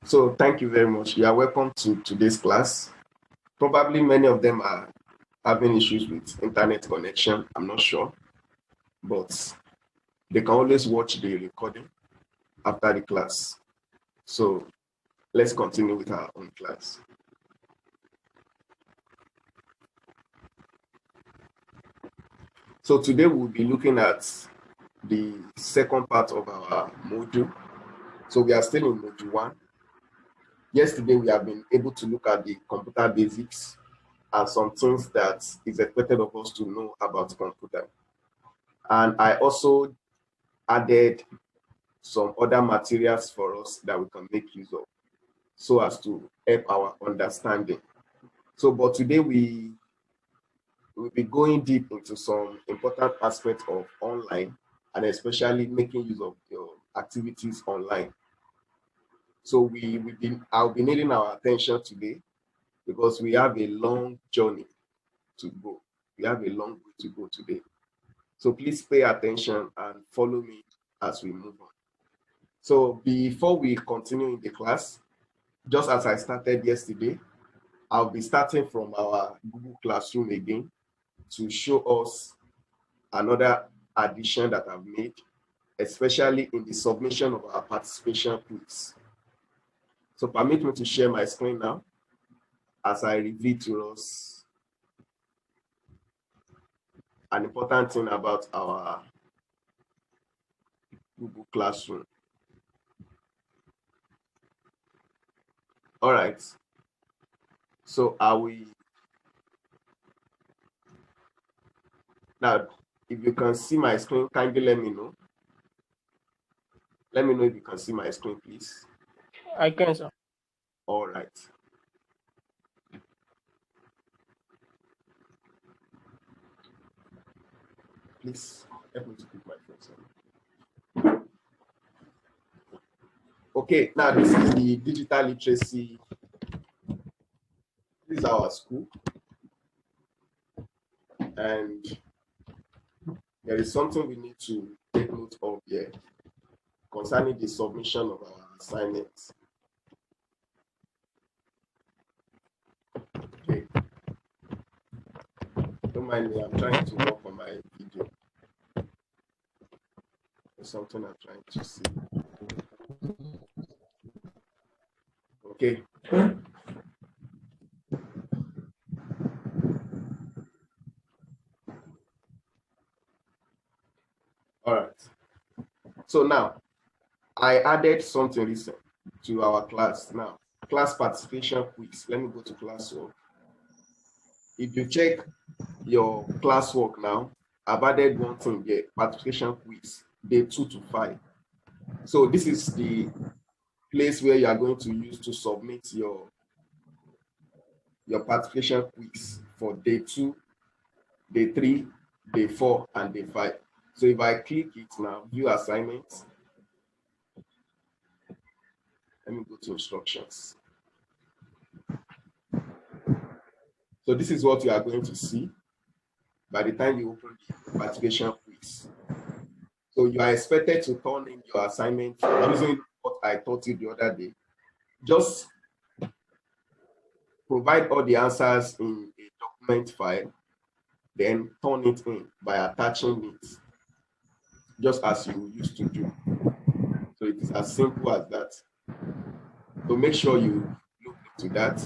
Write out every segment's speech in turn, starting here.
So thank you very much. You are welcome to today's class. Probably many of them are having issues with internet connection. I'm not sure, but they can always watch the recording after the class. So let's continue with our own class. So today we'll be looking at the second part of our module. So we are still in module 1. Yesterday we have been able to look at the computer basics and some things that is expected of us to know about computer. And I also added some other materials for us that we can make use of so as to help our understanding. So, but today we will be going deep into some important aspects of online and especially making use of your activities online. So I'll be needing our attention today because we have a long journey to go. We have a long way to go today. So please pay attention and follow me as we move on. So before we continue in the class, just as I started yesterday, I'll be starting from our Google Classroom again to show us another addition that I've made, especially in the submission of our participation quiz. So permit me to share my screen now as I reveal to us an important thing about our Google Classroom. All right. So now, if you can see my screen, kindly let me know. Let me know if you can see my screen, please. I can, sir. All right. Please help me to put my phone on. Okay, now this is the digital literacy. This is our school. And there is something we need to take note of here concerning the submission of our assignments. Okay. Don't mind me, I'm trying to work on my video. There's something I'm trying to see. Okay. All right. So now, I added something recent to our class now. Class participation quiz. Let me go to classwork. If you check your classwork now, I've added one thing here, participation quiz, day 2 to 5. So this is the place where you are going to use to submit your participation quiz for day 2, day 3, day 4, and day 5. So if I click it now, view assignments, let me go to instructions. So this is what you are going to see by the time you open the participation quiz. So you are expected to turn in your assignment using what I taught you the other day. Just provide all the answers in a document file, then turn it in by attaching it, just as you used to do. So it is as simple as that. So make sure you look into that.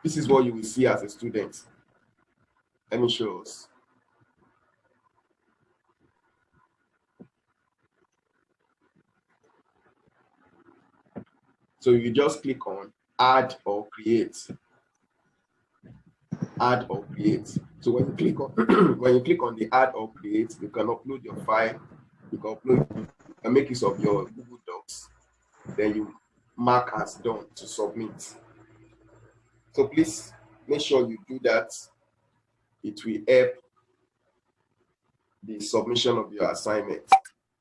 This is what you will see as a student. Let me show us. So you just click on add or create. Add or create. So when you click on when you click on the add or create, you can upload your file, you can upload and make use of your Google Docs. Then you mark as done to submit. So please make sure you do that. It will help the submission of your assignment.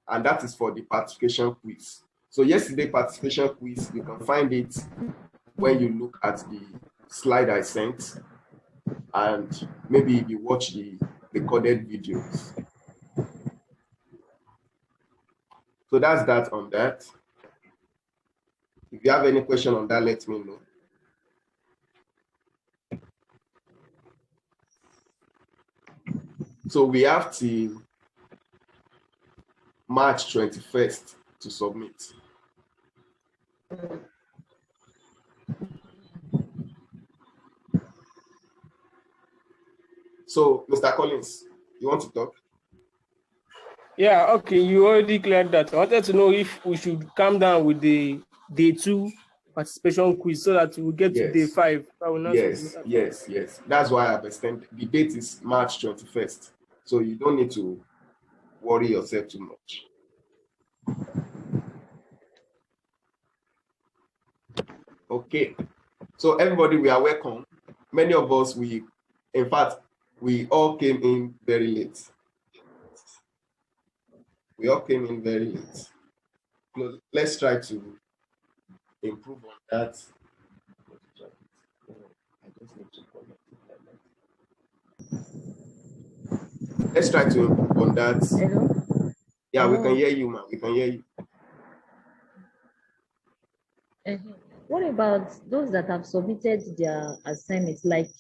And that is for the participation quiz. So yesterday participation quiz, you can find it when you look at the slide I sent, and maybe if you watch the recorded videos. So that's that on that. If you have any question on that, let me know. So we have till March 21st to submit. So, Mr. Collins, you want to talk? Yeah, okay, you already cleared that. I wanted to know if we should calm down with the day 2 participation quiz so that we will get to day 5. I will not Yes. That's why I've extended. The date is March 21st. So you don't need to worry yourself too much. Okay. So everybody, we are welcome. Many of us, in fact, we all came in very late. We all came in very late. Let's try to improve on that. Let's try to improve on that. Hello? Yeah, Hello? we can hear you, man. We can hear you. What about those that have submitted their assignments? Like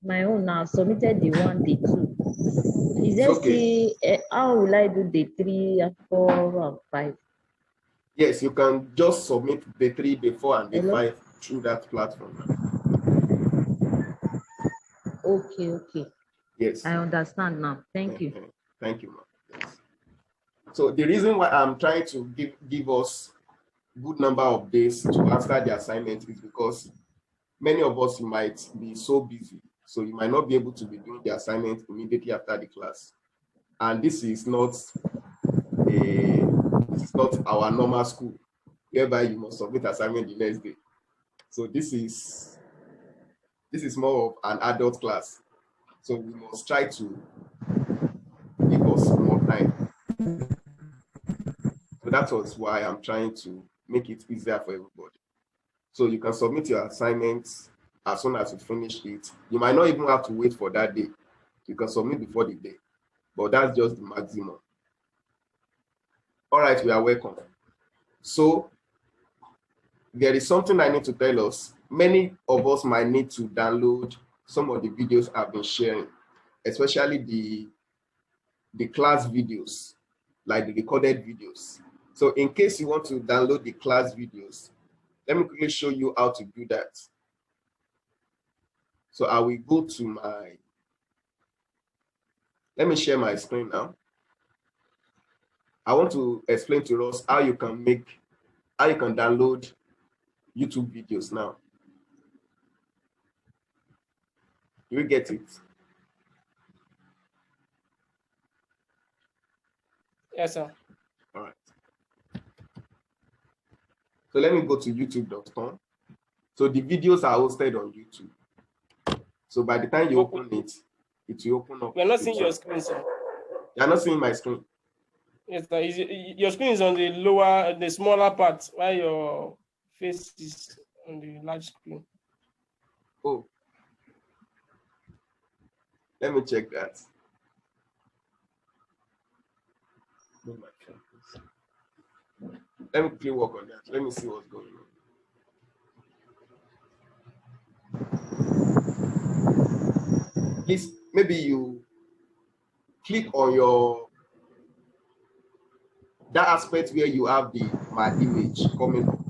my own now, I've submitted the 1, the 2. Is there Okay. still, how will I do the 3, 4, and 5? Yes, you can just submit the 3, the 4, and the Hello? 5 through that platform. Okay. Yes. I understand now. Thank you. Thank you, ma'am. Yes. So the reason why I'm trying to give us good number of days to answer the assignment is because many of us might be so busy, so you might not be able to be doing the assignment immediately after the class. And this is not our normal school, whereby you must submit assignment the next day. So this is more of an adult class. So we must try to give us more time. So that was why I'm trying to make it easier for everybody. So you can submit your assignments as soon as you finish it. You might not even have to wait for that day. You can submit before the day, but that's just the maximum. All right, we are welcome. So there is something I need to tell us. Many of us might need to download some of the videos I've been sharing, especially the class videos, like the recorded videos. So in case you want to download the class videos, let me quickly show you how to do that. So I will go to let me share my screen now. I want to explain to us how you can download YouTube videos now. Do you get it? Yes, sir. All right. So let me go to youtube.com. So the videos are hosted on YouTube. So by the time you open it, it will open up. We're not seeing your screen, sir. You're not seeing my screen. Yes, sir. Your screen is on the smaller part, while your face is on the large screen. Oh. Let me check that. Let me quickly work on that. Let me see what's going on. Please, maybe you click on that aspect where you have my image coming up.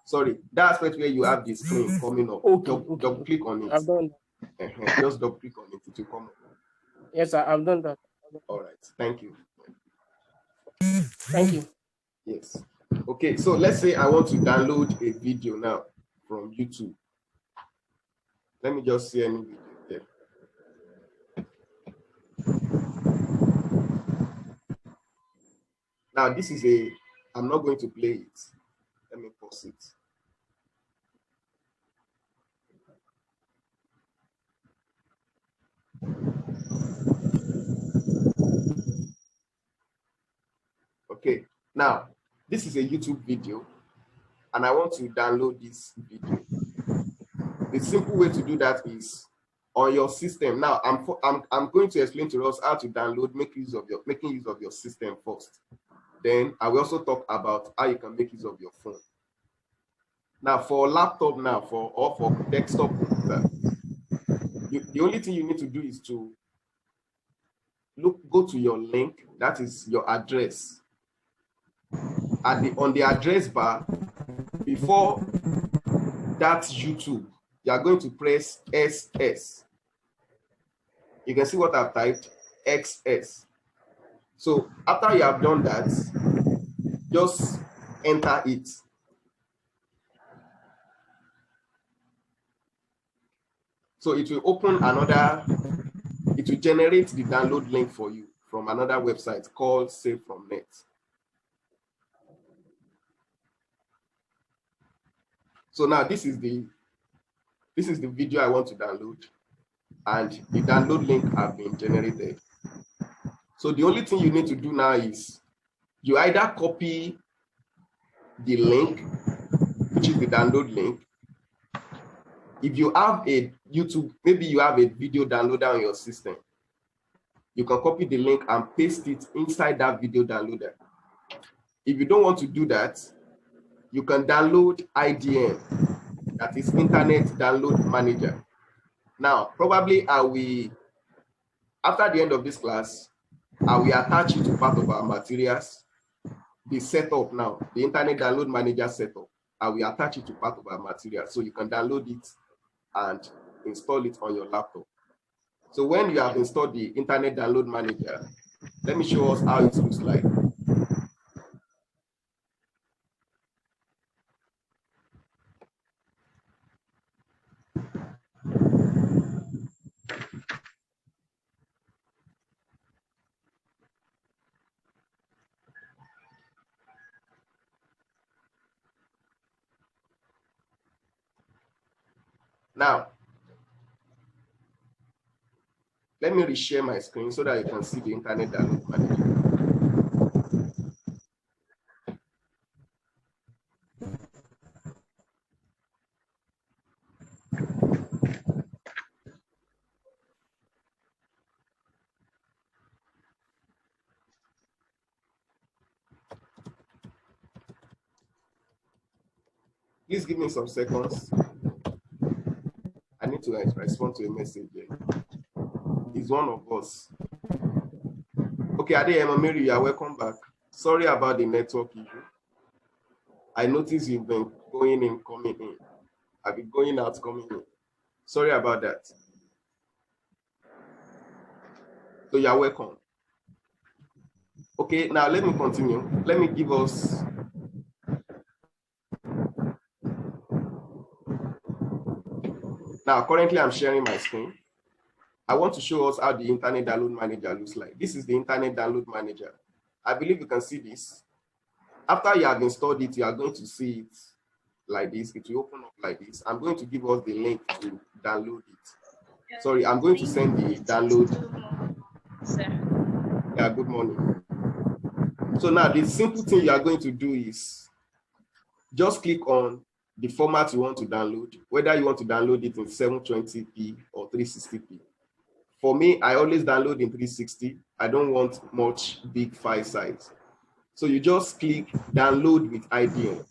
Sorry, that aspect where you have the screen coming up. Okay. Double click on it. I've done that. Just double click on it. It will come up. Yes, sir. I've done that. All right. Thank you. Thank you. Yes. Okay. So let's say I want to download a video now from YouTube. Let me just see any video there. Now this is I'm not going to play it. Let me pause it. Okay, now this is a YouTube video and I want to download this video. The simple way to do that is on your system. Now I'm going to explain to us how to download, making use of your system first. Then I will also talk about how you can make use of your phone. Now for laptop now, for desktop computer, the only thing you need to do is to go to your link, that is your address. On the address bar, before that YouTube, you are going to press SS. You can see what I've typed, XS. So after you have done that, just enter it. So it will open another, it will generate the download link for you from another website called Save from Net. So now this is the video I want to download, and the download link have been generated. So the only thing you need to do now is you either copy the link, which is the download link. If you have a YouTube, maybe you have a video downloader on your system, you can copy the link and paste it inside that video downloader. If you don't want to do that, you can download IDM, that is Internet Download Manager. Now, probably after the end of this class, I will attach it to part of our materials. The setup now, the Internet Download Manager setup, I will attach it to part of our materials so you can download it and install it on your laptop. So when you have installed the Internet Download Manager, let me show us how it looks like. Now, let me reshare my screen so that you can see the Internet Download Manager. Please give me some seconds. I need to respond to a message here. He's one of us. Okay, Adeyemo Mary, you are welcome back. Sorry about the network issue. I noticed you've been going in, coming in. I've been going out, coming in. Sorry about that. So you are welcome. Okay, now let me continue. Let me give us. Now, currently I'm sharing my screen. I want to show us how the Internet Download Manager looks like. This is the Internet Download Manager. I believe you can see this. After you have installed it, you are going to see it like this. It will open up like this. I'm going to give us the link to download it. Sorry, I'm going to send the download. Yeah, good morning. So now the simple thing you are going to do is just click on the format you want to download, whether you want to download it in 720p or 360p. For me, I always download in 360. I don't want much big file size. So you just click download with IDM.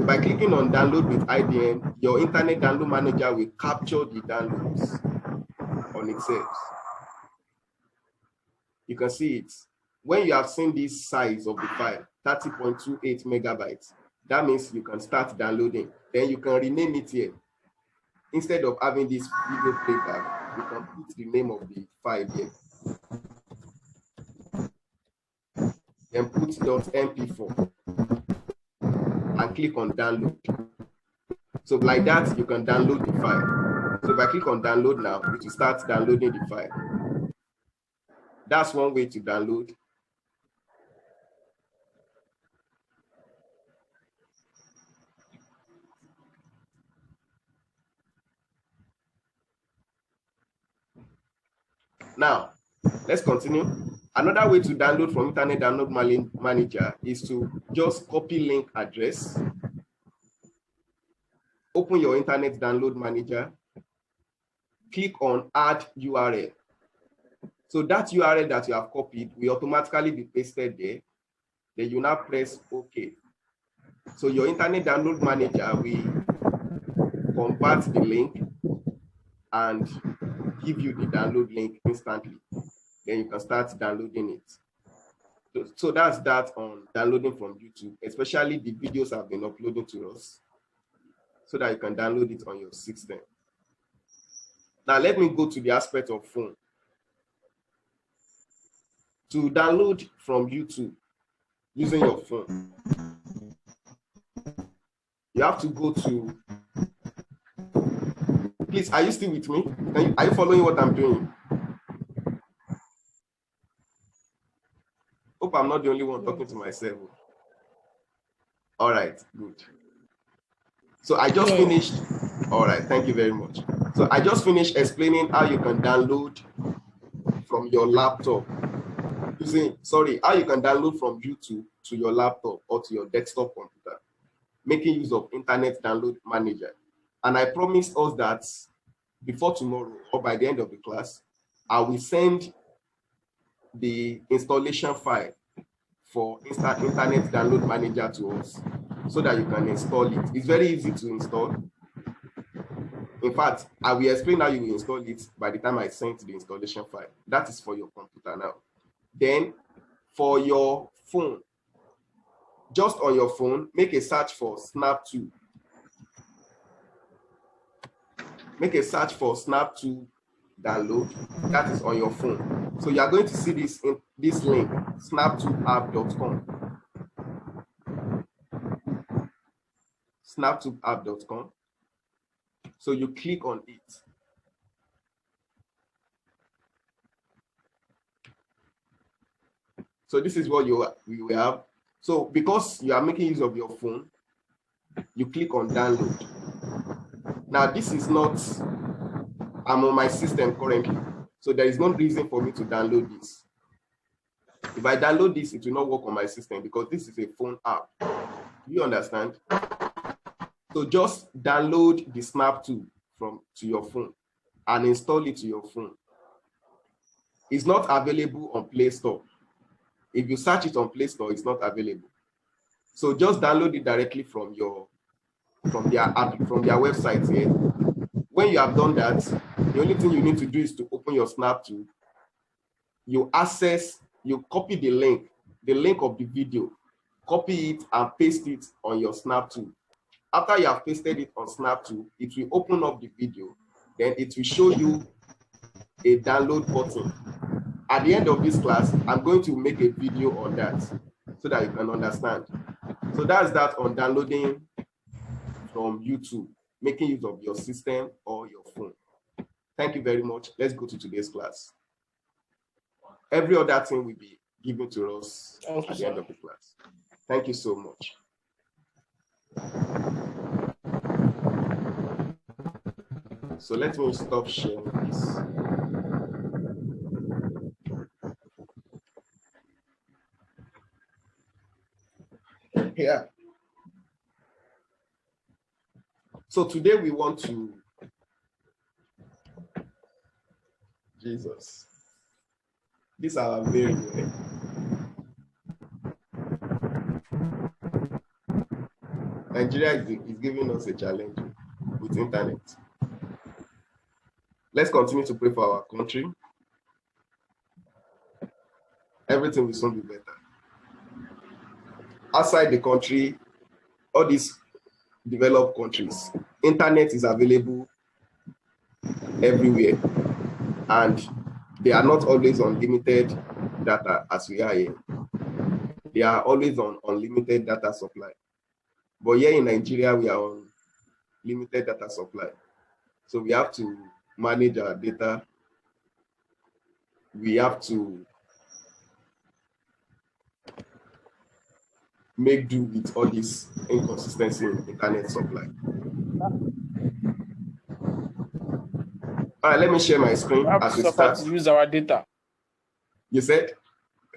By clicking on download with IDM, your Internet Download Manager will capture the downloads on itself. You can see it. When you have seen this size of the file, 30.28 megabytes, that means you can start downloading. Then you can rename it here. Instead of having this video playback, you can put the name of the file here. Then put .mp4 and click on download. So like that, you can download the file. So if I click on download now, it will start downloading the file. That's one way to download. Now, let's continue. Another way to download from Internet Download Manager is to just copy link address, open your Internet Download Manager, click on Add URL. So that URL that you have copied will automatically be pasted there. Then you now press OK. So your internet download manager will convert the link and give you the download link instantly. Then you can start downloading it. So that's that on downloading from YouTube, especially the videos I've been uploading to us, so that you can download it on your system. Now let me go to the aspect of phone. To download from YouTube using your phone, you have to go to, please, are you still with me? Are you following what I'm doing? Hope I'm not the only one talking to myself. All right, good. So I just finished. All right, thank you very much. So I just finished explaining how you can download from your laptop how you can download from YouTube to your laptop or to your desktop computer, making use of Internet Download Manager. And I promised us that before tomorrow or by the end of the class, I will send the installation file for Internet Download Manager to us so that you can install it. It's very easy to install. In fact, I will explain how you will install it by the time I send the installation file. That is for your computer now. Then for your phone, just on your phone, make a search for Snap2. Make a search for Snap2 download. That is on your phone. So you are going to see this in this link, snap2app.com. Snap2app.com. So you click on it. So this is what you will have. So because you are making use of your phone, you click on download. Now this is not, I'm on my system currently, so there is no reason for me to download this. If I download this, it will not work on my system because this is a phone app. Do you understand? So just download the Snap2 to your phone and install it to your phone. It's not available on Play Store. If you search it on Play Store, it's not available. So just download it directly from their website here. When you have done that, the only thing you need to do is to open your Snap2. You copy the link of the video, copy it and paste it on your Snap2. After you have pasted it on Snap2, it will open up the video. Then it will show you a download button. At the end of this class, I'm going to make a video on that so that you can understand. So that's that on downloading from YouTube, making use of your system or your phone. Thank you very much. Let's go to today's class. Every other thing will be given to us at the end of the class. Thank you so much. So let me stop sharing this. Yeah. So today we want to, Jesus, these are very good. Nigeria is giving us a challenge with internet. Let's continue to pray for our country. Everything will soon be better. Outside the country, all these developed countries, internet is available everywhere, and they are not always on limited data as we are here. They are always on unlimited data supply. But here in Nigeria, we are on limited data supply. So we have to manage our data. We have to make do with all this inconsistency in internet supply. All right, let me share my screen as we start. To use our data. You said?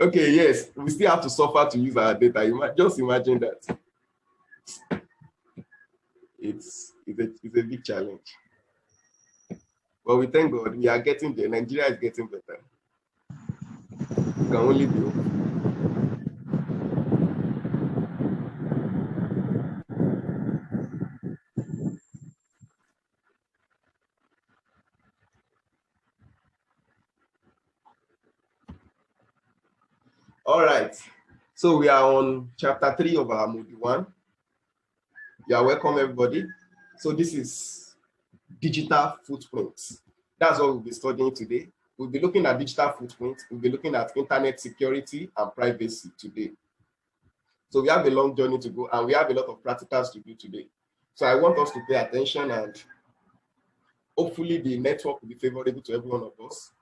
Okay, yes, we still have to suffer to use our data. Just imagine that. It's a big challenge. But we thank God, we are getting there. Nigeria is getting better. We can only be hopeful. All right. So we are on chapter 3 of our module 1. You are welcome, everybody. So this is digital footprints. That's what we'll be studying today. We'll be looking at digital footprints. We'll be looking at internet security and privacy today. So we have a long journey to go, and we have a lot of practicals to do today. So I want us to pay attention, and hopefully the network will be favorable to every one of us.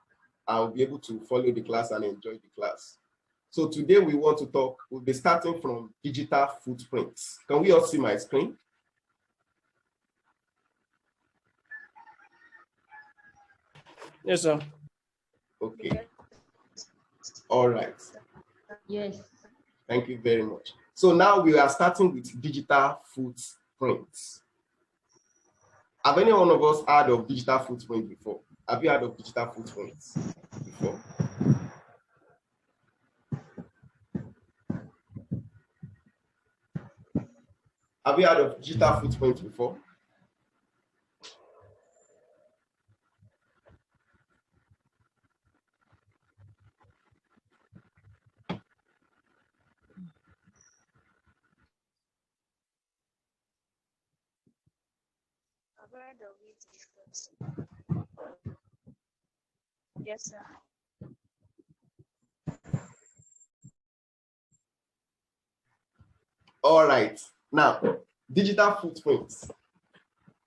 I'll be able to follow the class and enjoy the class. So today we want to talk, we'll be starting from digital footprints. Can we all see my screen? Yes, sir. Okay. All right. Yes. Thank you very much. So now we are starting with digital footprints. Have any one of us heard of digital footprint before? Have you heard of digital footprints before? Have you heard of digital footprints before? I've heard of it. Yes, sir. All right. Now, digital footprints.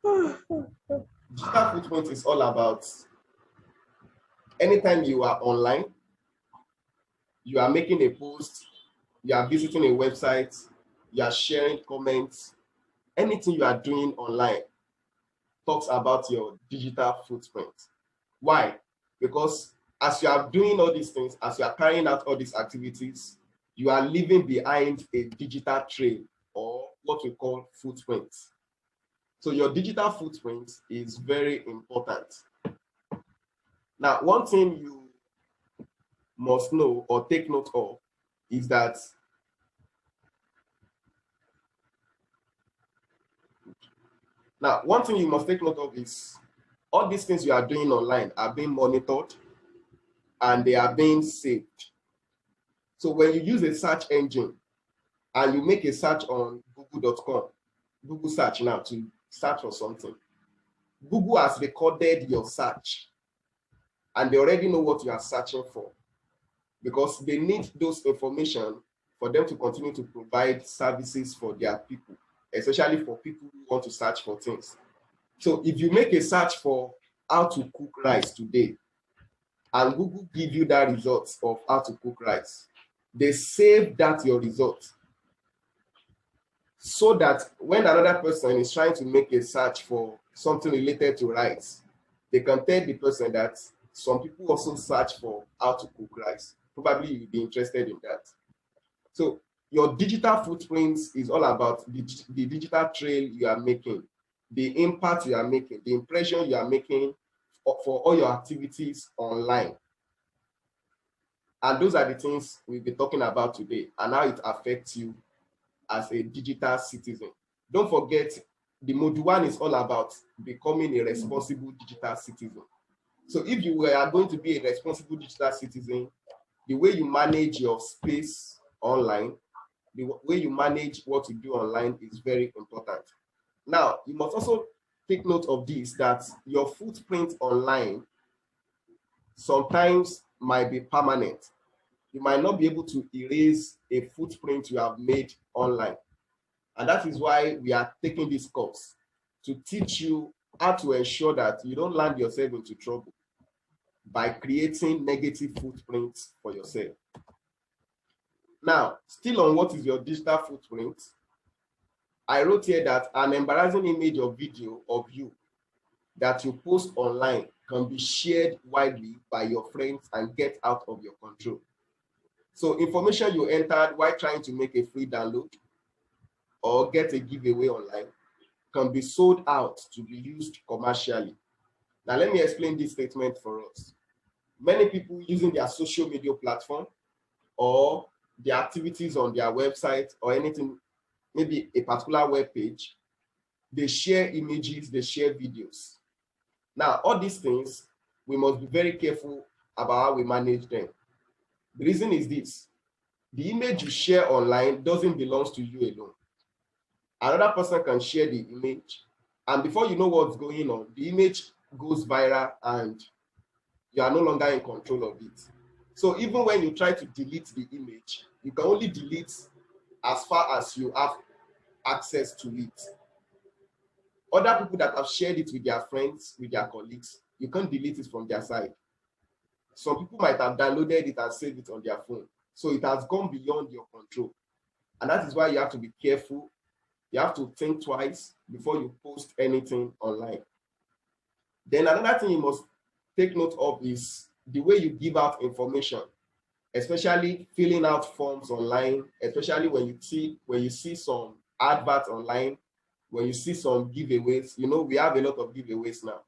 Digital footprint is all about anytime you are online, you are making a post, you are visiting a website, you are sharing comments, anything you are doing online talks about your digital footprint. Why? Because as you are doing all these things, as you are carrying out all these activities, you are leaving behind a digital trail, or what we call footprint. So your digital footprint is very important. Now, one thing you must know or take note of is that one thing you must take note of is all these things you are doing online are being monitored and they are being saved. So when you use a search engine and you make a search on google.com, Google search now to search for something, Google has recorded your search and they already know what you are searching for, because they need those information for them to continue to provide services for their people, especially for people who want to search for things. So if you make a search for how to cook rice today, and Google give you that result of how to cook rice, they save that your result, so that when another person is trying to make a search for something related to rice, they can tell the person that some people also search for how to cook rice. Probably you'll be interested in that. So your digital footprints is all about the digital trail you are making, the impact you are making, the impression you are making for all your activities online. And those are the things we'll be talking about today, and how it affects you as a digital citizen. Don't forget, the module 1 is all about becoming a responsible digital citizen. So if you are going to be a responsible digital citizen, the way you manage your space online, the way you manage what you do online is very important. Now, you must also take note of this, that your footprint online sometimes might be permanent. You might not be able to erase a footprint you have made online. And that is why we are taking this course, to teach you how to ensure that you don't land yourself into trouble by creating negative footprints for yourself. Now, still on what is your digital footprint, I wrote here that an embarrassing image or video of you that you post online can be shared widely by your friends and get out of your control. So information you entered while trying to make a free download or get a giveaway online can be sold out to be used commercially. Now, let me explain this statement for us. Many people using their social media platform or the activities on their website or anything, maybe a particular web page, they share images, they share videos. Now, all these things, we must be very careful about how we manage them. The reason is this: The image you share online doesn't belong to you alone. Another person can share the image, and before you know what's going on, the image goes viral and you are no longer in control of it. So even when you try to delete the image, you can only delete as far as you have access to it. Other people that have shared it with their friends, with their colleagues, you can't delete it from their side. Some people might have downloaded it and saved it on their phone. So it has gone beyond your control. And that is why you have to be careful. You have to think twice before you post anything online. Then another thing you must take note of is the way you give out information, especially filling out forms online, especially when you see some adverts online, when you see some giveaways. You know, we have a lot of giveaways now.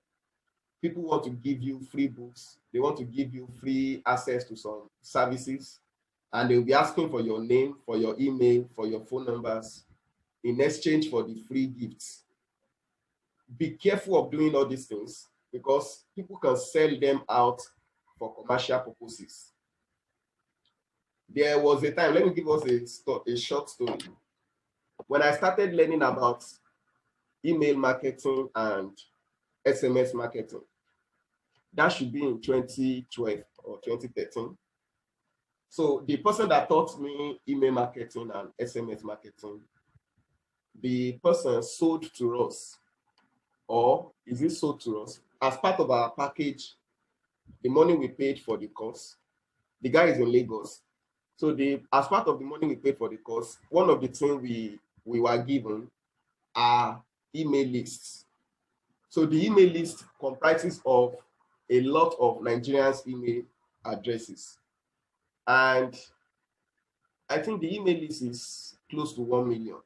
People want to give you free books. They want to give you free access to some services, and they'll be asking for your name, for your email, for your phone numbers in exchange for the free gifts. Be careful of doing all these things because people can sell them out for commercial purposes. There was a time, let me give us a short story. When I started learning about email marketing and SMS marketing, that should be in 2012 or 2013. So the person that taught me email marketing and SMS marketing, the person sold to us, or is it sold to us as part of our package, the money we paid for the course. The guy is in Lagos. So as part of the money we paid for the course, one of the things we were given are email lists. So the email list comprises of a lot of Nigerians' email addresses. And I think the email list is close to 1 million.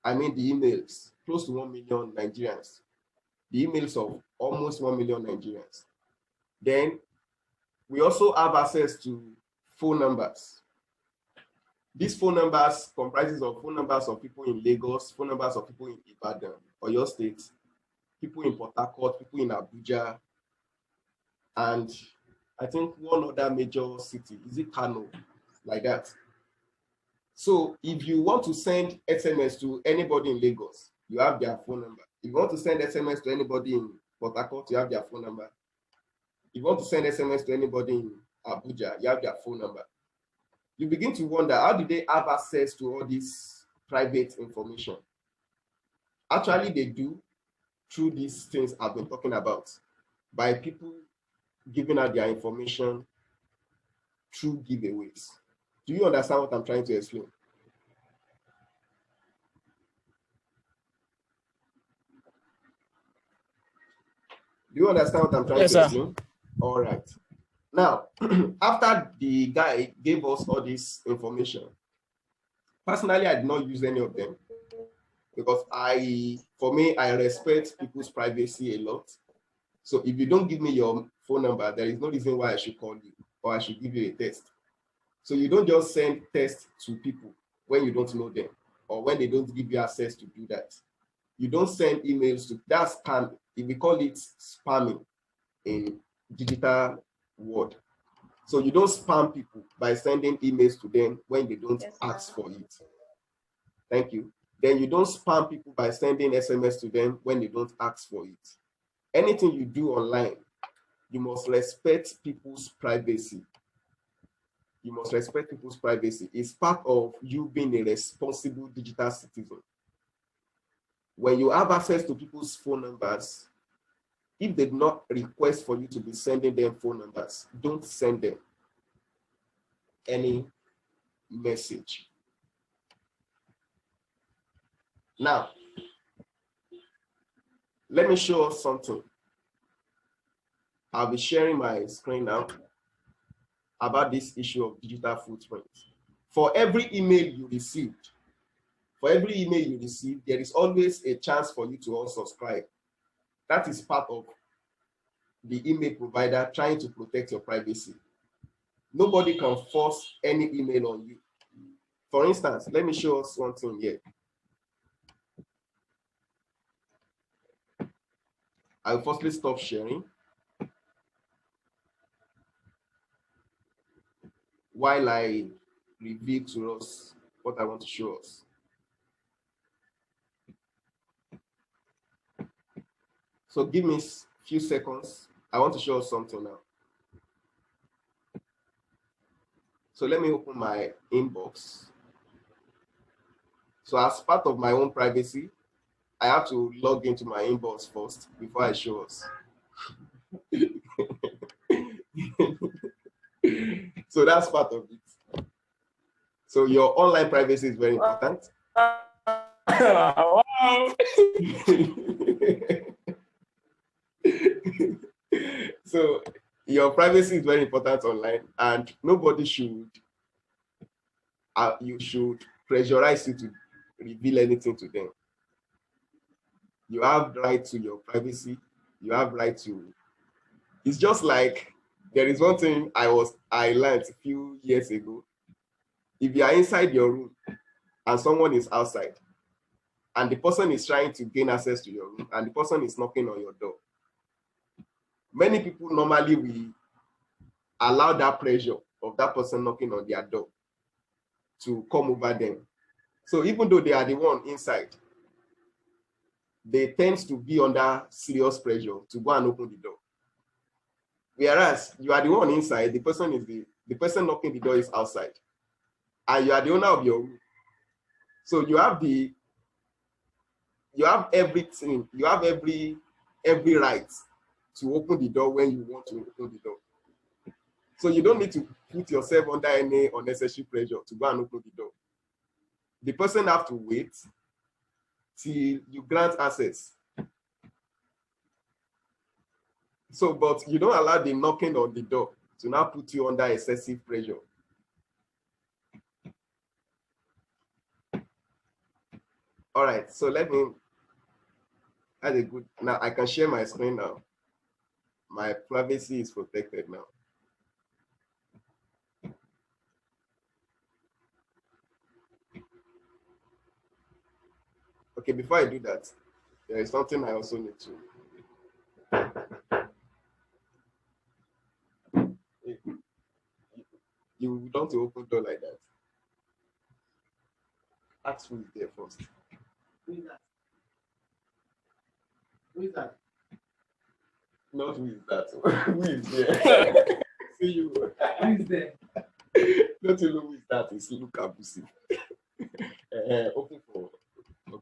I mean the emails, close to 1 million Nigerians. The emails of almost 1 million Nigerians. Then we also have access to phone numbers. These phone numbers comprises of phone numbers of people in Lagos, phone numbers of people in Ibadan, Oyo State, people in Port Harcourt, people in Abuja, and I think one other major city, is it Kano, like that. So if you want to send SMS to anybody in Lagos, you have their phone number. If you want to send SMS to anybody in Port Harcourt, you have their phone number. If you want to send SMS to anybody in Abuja, you have their phone number. You begin to wonder, how do they have access to all this private information? Actually, they do through these things I've been talking about, by people giving out their information through giveaways. Do you understand what I'm trying to explain? Do you understand what I'm trying to explain? All right. Now, after the guy gave us all this information, personally, I did not use any of them because for me, I respect people's privacy a lot. So if you don't give me your phone number, there is no reason why I should call you or I should give you a text. So you don't just send text to people when you don't know them or when they don't give you access to do that. You don't send emails to, that's spam. If we call it spamming in digital world. So you don't spam people by sending emails to them when they don't ask for it. Thank you. Then you don't spam people by sending SMS to them when they don't ask for it. Anything you do online, you must respect people's privacy. You must respect people's privacy. It's part of you being a responsible digital citizen. When you have access to people's phone numbers, if they do not request for you to be sending them phone numbers, don't send them any message. Now, let me show us something. I'll be sharing my screen now about this issue of digital footprint. For every email you received, there is always a chance for you to unsubscribe. That is part of the email provider trying to protect your privacy. Nobody can force any email on you. For instance, let me show us one thing here. I'll firstly stop sharing while I reveal to us what I want to show us. So give me a few seconds. I want to show us something now. So let me open my inbox. So as part of my own privacy, I have to log into my inbox first before I show us. So that's part of it. So your online privacy is very important. Wow. So your privacy is very important online, and nobody should, you should pressurize you to reveal anything to them. You have right to your privacy. You have right to. It's just like there is one thing I learned a few years ago. If you are inside your room and someone is outside, and the person is trying to gain access to your room, and the person is knocking on your door, many people normally will allow that pressure of that person knocking on their door to come over them. So even though they are the one inside, they tend to be under serious pressure to go and open the door. Whereas you are the one inside, the person knocking the door is outside, and you are the owner of your room. So you have everything, you have every right to open the door when you want to open the door. So you don't need to put yourself under any unnecessary pressure to go and open the door. The person have to wait till you grant access. So, but you don't allow the knocking on the door to now put you under excessive pressure. All right, so let me, now I can share my screen now. My privacy is protected now. Okay, before I do that, there is something I also need to. You don't open door like that. Ask who is there first. Who is that? Who is that? Not who is that. Who is there? See you. Who is there? Don't you know who is that? It's Luke Abusi. Open for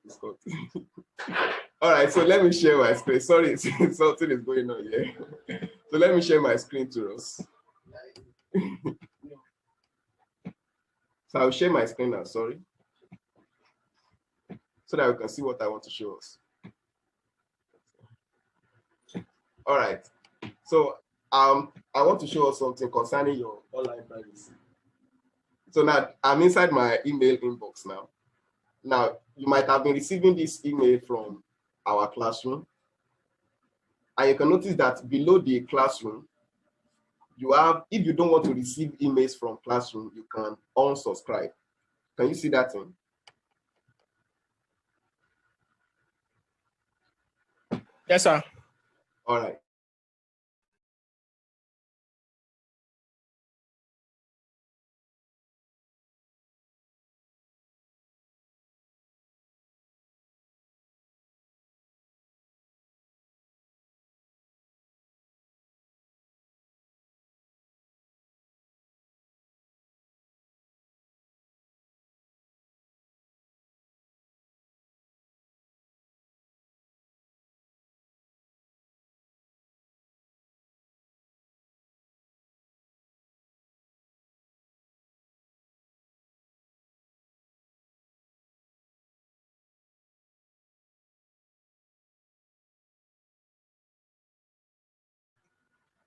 Scott. All right, so let me share my screen. Sorry, something is going on here. So let me share my screen to us. So I'll share my screen now, sorry. So that we can see what I want to show us. All right. So I want to show us something concerning your online privacy. So now I'm inside my email inbox now. Now, you might have been receiving this email from our classroom. And you can notice that below the classroom, you have, if you don't want to receive emails from classroom, you can unsubscribe. Can you see that thing? Yes, sir. All right.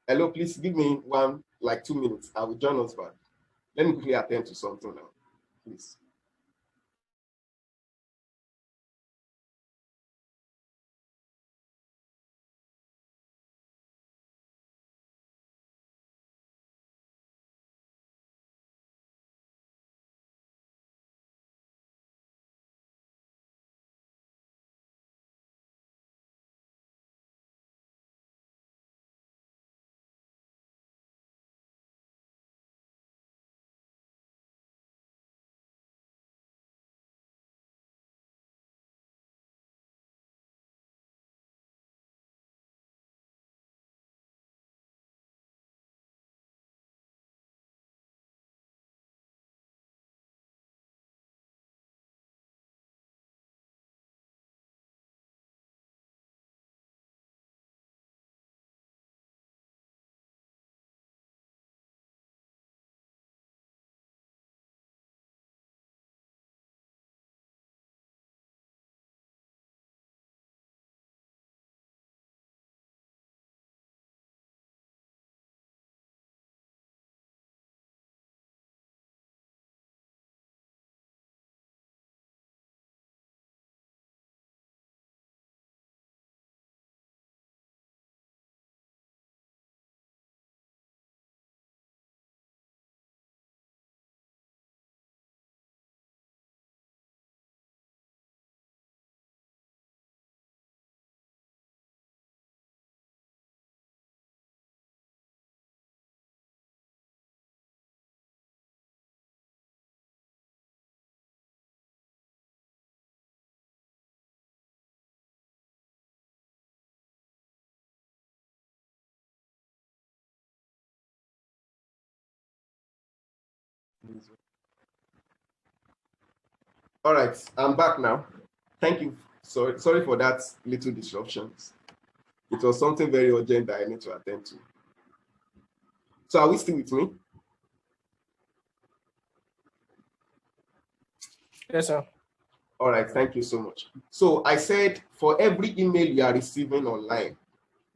Hello, please give me 2 minutes. I will join us back. Let me quickly attend to something now, please. All right, I'm back now. Thank you. Sorry for that little disruptions. It was something very urgent that I need to attend to. So are we still with me? Yes, sir. All right, thank you so much. So I said for every email you are receiving online,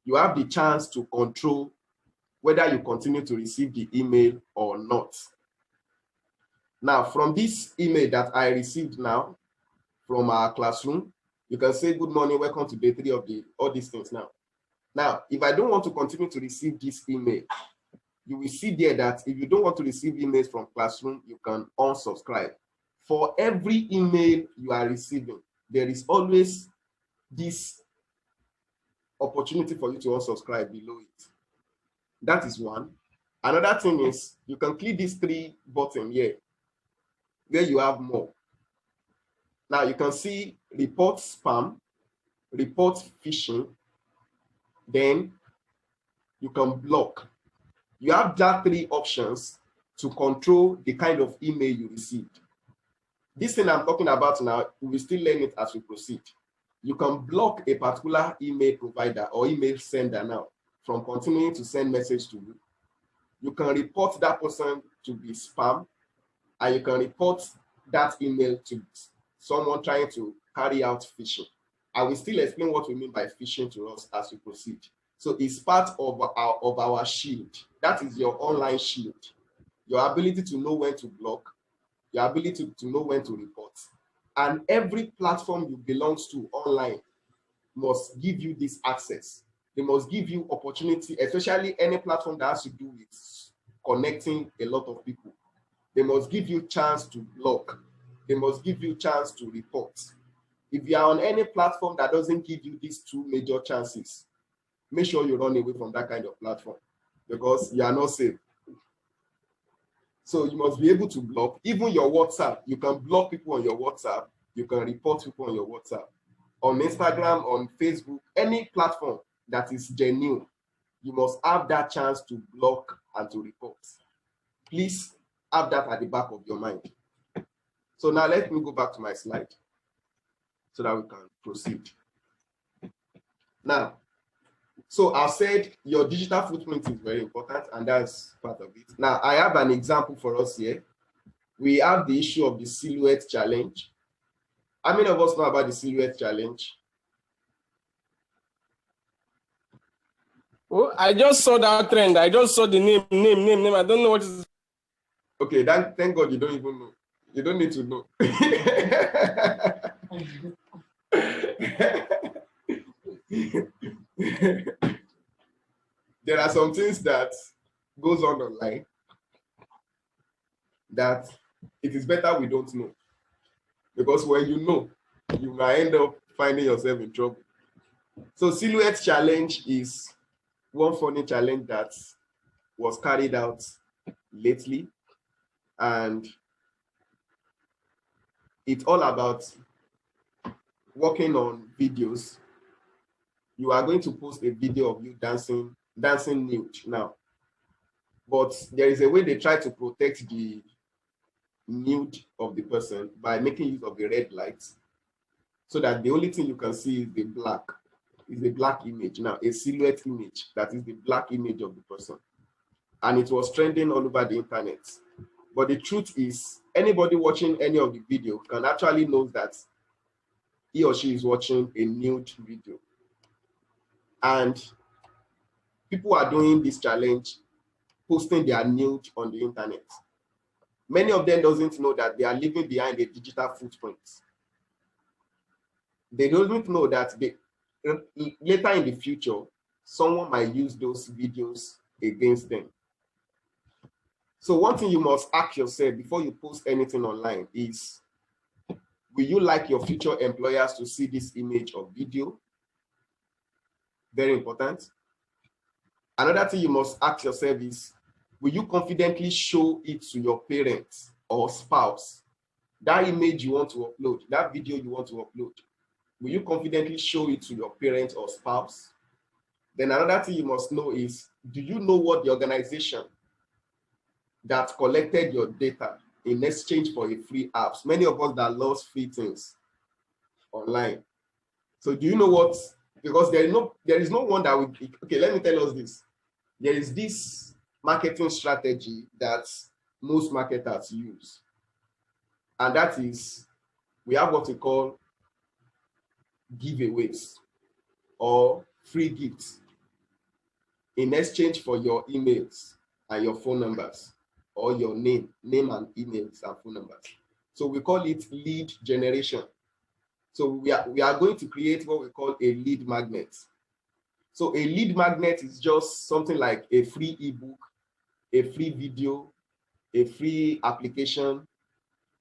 you have the chance to control whether you continue to receive the email or not. Now, from this email that I received now from our classroom, you can say, good morning, welcome to day 3 of all these things now. Now, if I don't want to continue to receive this email, you will see there that if you don't want to receive emails from classroom, you can unsubscribe. For every email you are receiving, there is always this opportunity for you to unsubscribe below it. That is one. Another thing is you can click these 3 buttons here where you have more. Now you can see report spam, report phishing, then you can block. You have that 3 options to control the kind of email you received. This thing I'm talking about now, we will still learn it as we proceed. You can block a particular email provider or email sender now from continuing to send message to you. You can report that person to be spam, and you can report that email to someone trying to carry out phishing. I will still explain what we mean by phishing to us as we proceed. So it's part of our shield. That is your online shield. Your ability to know when to block, your ability to know when to report. And every platform you belong to online must give you this access. They must give you opportunity, especially any platform that has to do with connecting a lot of people. They must give you chance to block. They must give you chance to report. If you are on any platform that doesn't give you these 2 major chances, make sure you run away from that kind of platform because you are not safe. So you must be able to block. Even your WhatsApp, you can block people on your WhatsApp. You can report people on your WhatsApp. On Instagram, on Facebook, any platform that is genuine, you must have that chance to block and to report. Please have that at the back of your mind. So now let me go back to my slide so that we can proceed. Now, so I said your digital footprint is very important, and that's part of it. Now, I have an example for us here. We have the issue of the silhouette challenge. How many of us know about the silhouette challenge? Oh, I just saw that trend. I just saw the name. I don't know what is. Okay, thank God you don't even know. You don't need to know. There are some things that goes on online that it is better we don't know. Because when you know, you might end up finding yourself in trouble. So silhouette challenge is one funny challenge that was carried out lately, and it's all about working on videos. You are going to post a video of you dancing nude now, but there is a way they try to protect the nude of the person by making use of the red lights, so that the only thing you can see is the black image. Now, a silhouette image that is the black image of the person, and it was trending all over the internet. But the truth is, anybody watching any of the video can actually know that he or she is watching a nude video. And people are doing this challenge, posting their nude on the internet. Many of them doesn't know that they are leaving behind a digital footprint. They don't know that later in the future, someone might use those videos against them. So one thing you must ask yourself before you post anything online is, will you like your future employers to see this image or video? Very important. Another thing you must ask yourself is, will you confidently show it to your parents or spouse? That image you want to upload, that video you want to upload, will you confidently show it to your parents or spouse? Then another thing you must know is, do you know what the organization that collected your data in exchange for a free apps. Many of us that lost free things online. So do you know what? Because there is no one that will. Okay, let me tell us this. There is this marketing strategy that most marketers use, and that is we have what we call giveaways or free gifts in exchange for your emails and your phone numbers, or your name and emails and phone numbers. So we call it lead generation. So we are going to create what we call a lead magnet. So a lead magnet is just something like a free ebook, a free video, a free application,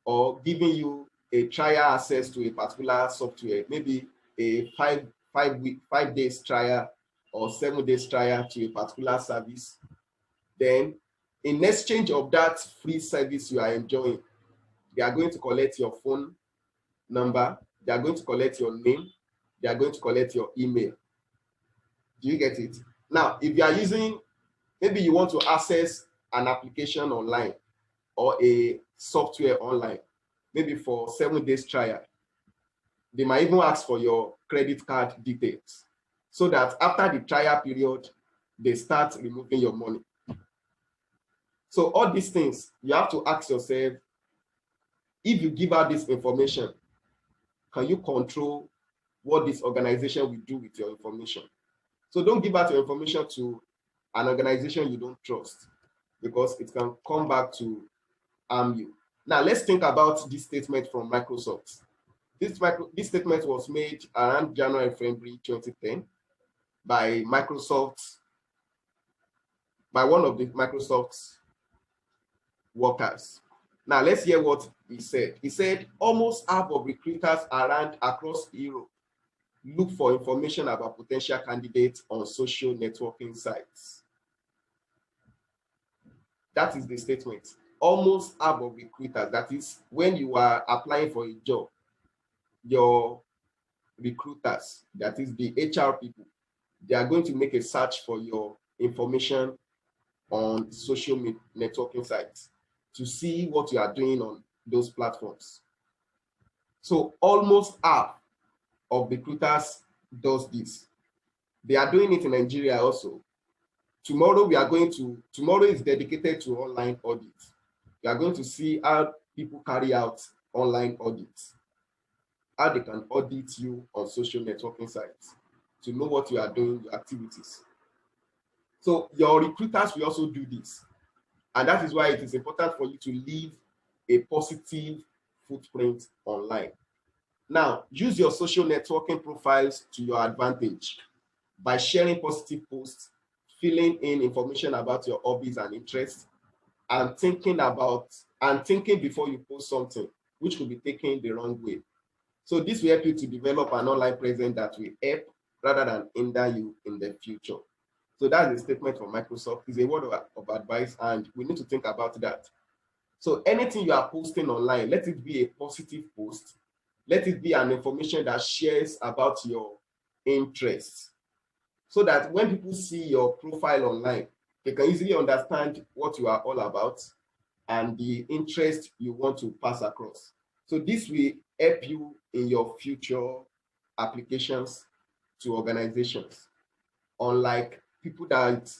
or giving you a trial access to a particular software, maybe a 5 days trial or 7 days trial to a particular service. Then in exchange of that free service you are enjoying, they are going to collect your phone number, they are going to collect your name, they are going to collect your email. Do you get it? Now, if you are using, maybe you want to access an application online or a software online, maybe for 7 days trial, they might even ask for your credit card details so that after the trial period, they start removing your money. So all these things, you have to ask yourself, if you give out this information, can you control what this organization will do with your information? So don't give out your information to an organization you don't trust, because it can come back to harm you. Now let's think about this statement from Microsoft. This statement was made around January, February 2010 by Microsoft, by one of the Microsoft's workers. Now let's hear what he said. He said, almost half of recruiters around across Europe look for information about potential candidates on social networking sites. That is the statement. Almost half of recruiters, that is when you are applying for a job, your recruiters, that is the HR people, they are going to make a search for your information on social networking sites to see what you are doing on those platforms. So almost half of recruiters does this. They are doing it in Nigeria also. Tomorrow is dedicated to online audits. We are going to see how people carry out online audits, how they can audit you on social networking sites to know what you are doing, your activities. So your recruiters will also do this. And that is why it is important for you to leave a positive footprint online. Now, use your social networking profiles to your advantage by sharing positive posts, filling in information about your hobbies and interests, and thinking before you post something, which could be taken the wrong way. So this will help you to develop an online presence that will help rather than hinder you in the future. So that's a statement from Microsoft. It's a word of advice, and we need to think about that. So anything you are posting online, let it be a positive post. Let it be an information that shares about your interests, so that when people see your profile online, they can easily understand what you are all about and the interest you want to pass across. So this will help you in your future applications to organizations. Unlike people that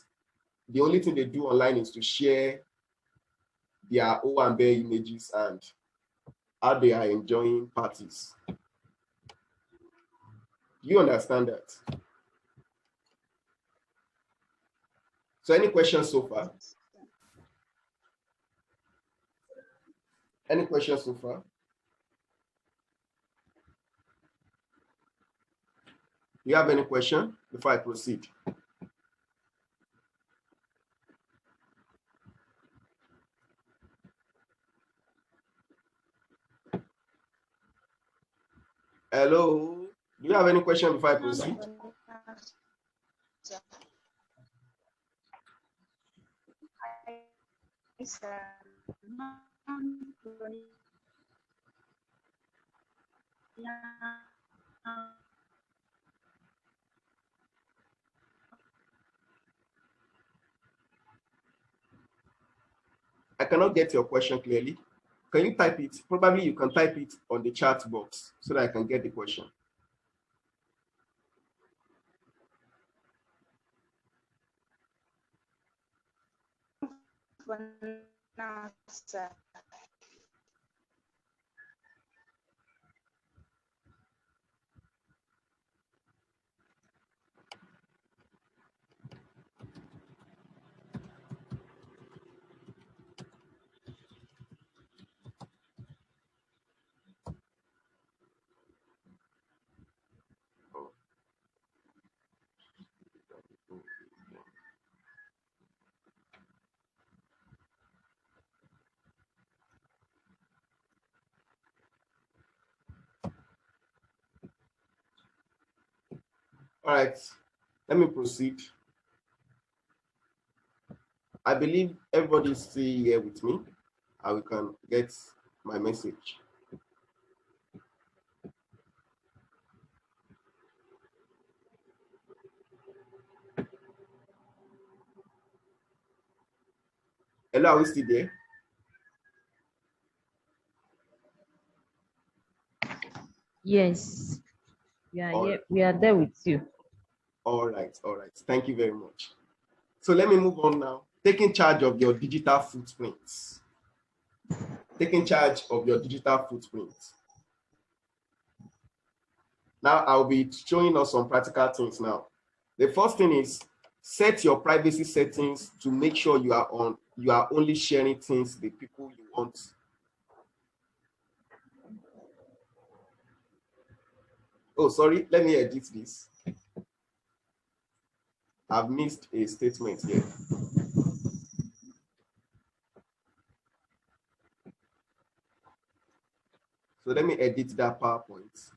the only thing they do online is to share their O and bare images and how they are enjoying parties. You understand that? So any questions so far? Any questions so far? Do you have any question before I proceed? Hello? Do you have any question before I proceed? I cannot get your question clearly. Can you type it? Probably you can type it on the chat box so that I can get the question. For now, sir. All right, let me proceed. I believe everybody's still here with me, and we can get my message. Hello, are we still there? Yes, we are All here. right. We are there with you. All right, all right. Thank you very much. So let me move on now. Taking charge of your digital footprints. Taking charge of your digital footprints. Now I'll be showing us some practical things now. The first thing is set your privacy settings to make sure you are only sharing things with people you want. Oh, sorry, let me edit this. I've missed a statement here. So let me edit that PowerPoint.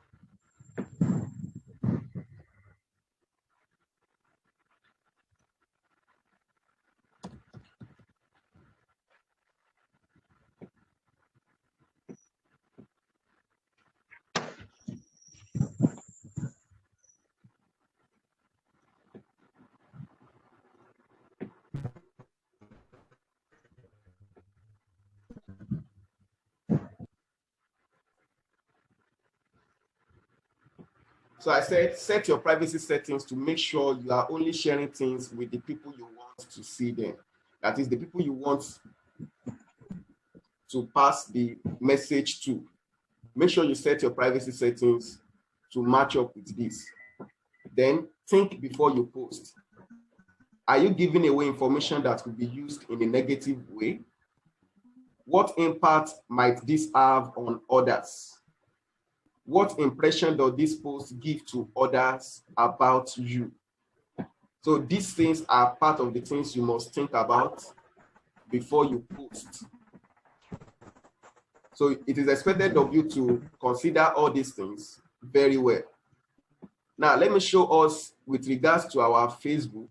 So I said, set your privacy settings to make sure you are only sharing things with the people you want to see them. That is the people you want to pass the message to. Make sure you set your privacy settings to match up with this. Then think before you post. Are you giving away information that could be used in a negative way? What impact might this have on others? What impression does this post give to others about you? So these things are part of the things you must think about before you post. So it is expected of you to consider all these things very well. Now, let me show us with regards to our Facebook,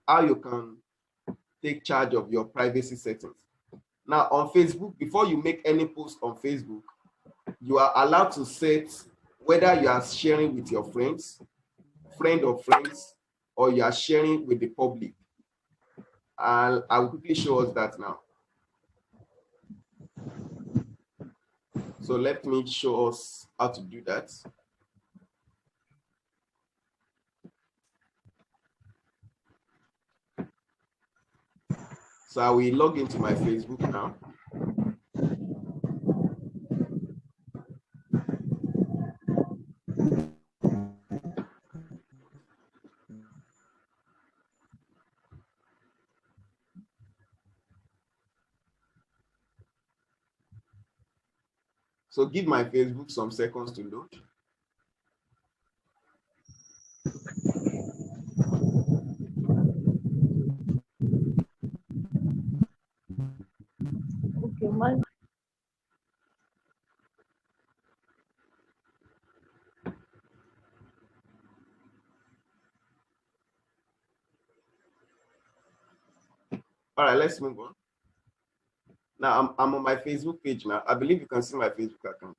how you can take charge of your privacy settings. Now, on Facebook, before you make any post on Facebook, you are allowed to set whether you are sharing with your friends, friend of friends, or you are sharing with the public. And I will quickly show us that now. So let me show us how to do that. So I will log into my Facebook now. So give my Facebook some seconds to load. Okay, man. All right, let's move on. Now I'm on my Facebook page now. I believe you can see my Facebook account.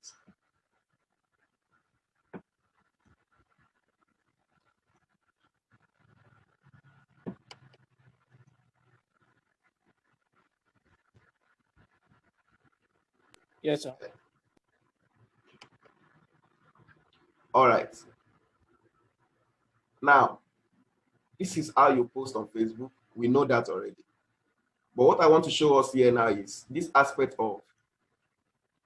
Yes, sir. All right. Now, this is how you post on Facebook. We know that already. But what I want to show us here now is this aspect of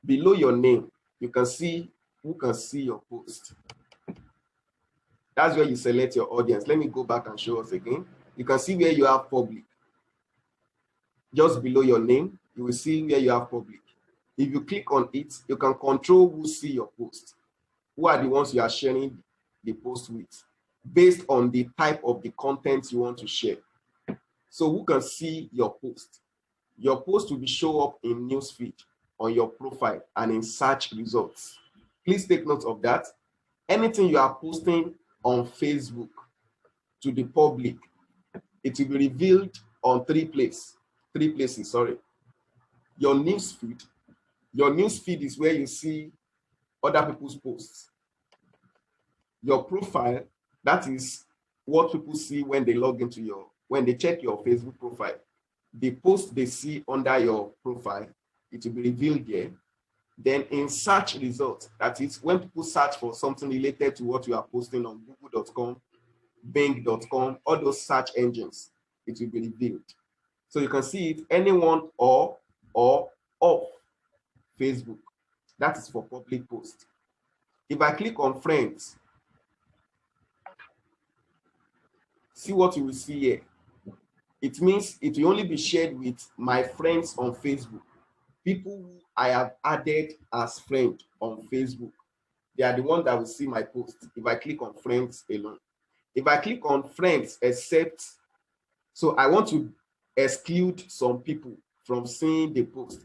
below your name, you can see who can see your post. That's where you select your audience. Let me go back and show us again. You can see where you have public. Just below your name, you will see where you have public. If you click on it, you can control who see your post. Who are the ones you are sharing the post with, based on the type of the content you want to share. So who can see your post? Your post will be show up in newsfeed, on your profile, and in search results. Please take note of that. Anything you are posting on Facebook to the public, it will be revealed on three places. Your newsfeed. Your newsfeed is where you see other people's posts. Your profile, that is what people see when they log into when they check your Facebook profile. The post they see under your profile, it will be revealed there. Then in search results, that is when people search for something related to what you are posting on google.com, bing.com, all those search engines, it will be revealed. So you can see it anyone or off Facebook. That is for public post. If I click on friends, see what you will see here. It means it will only be shared with my friends on Facebook. People who I have added as friend on Facebook. They are the ones that will see my post if I click on friends alone. If I click on friends except, so I want to exclude some people from seeing the post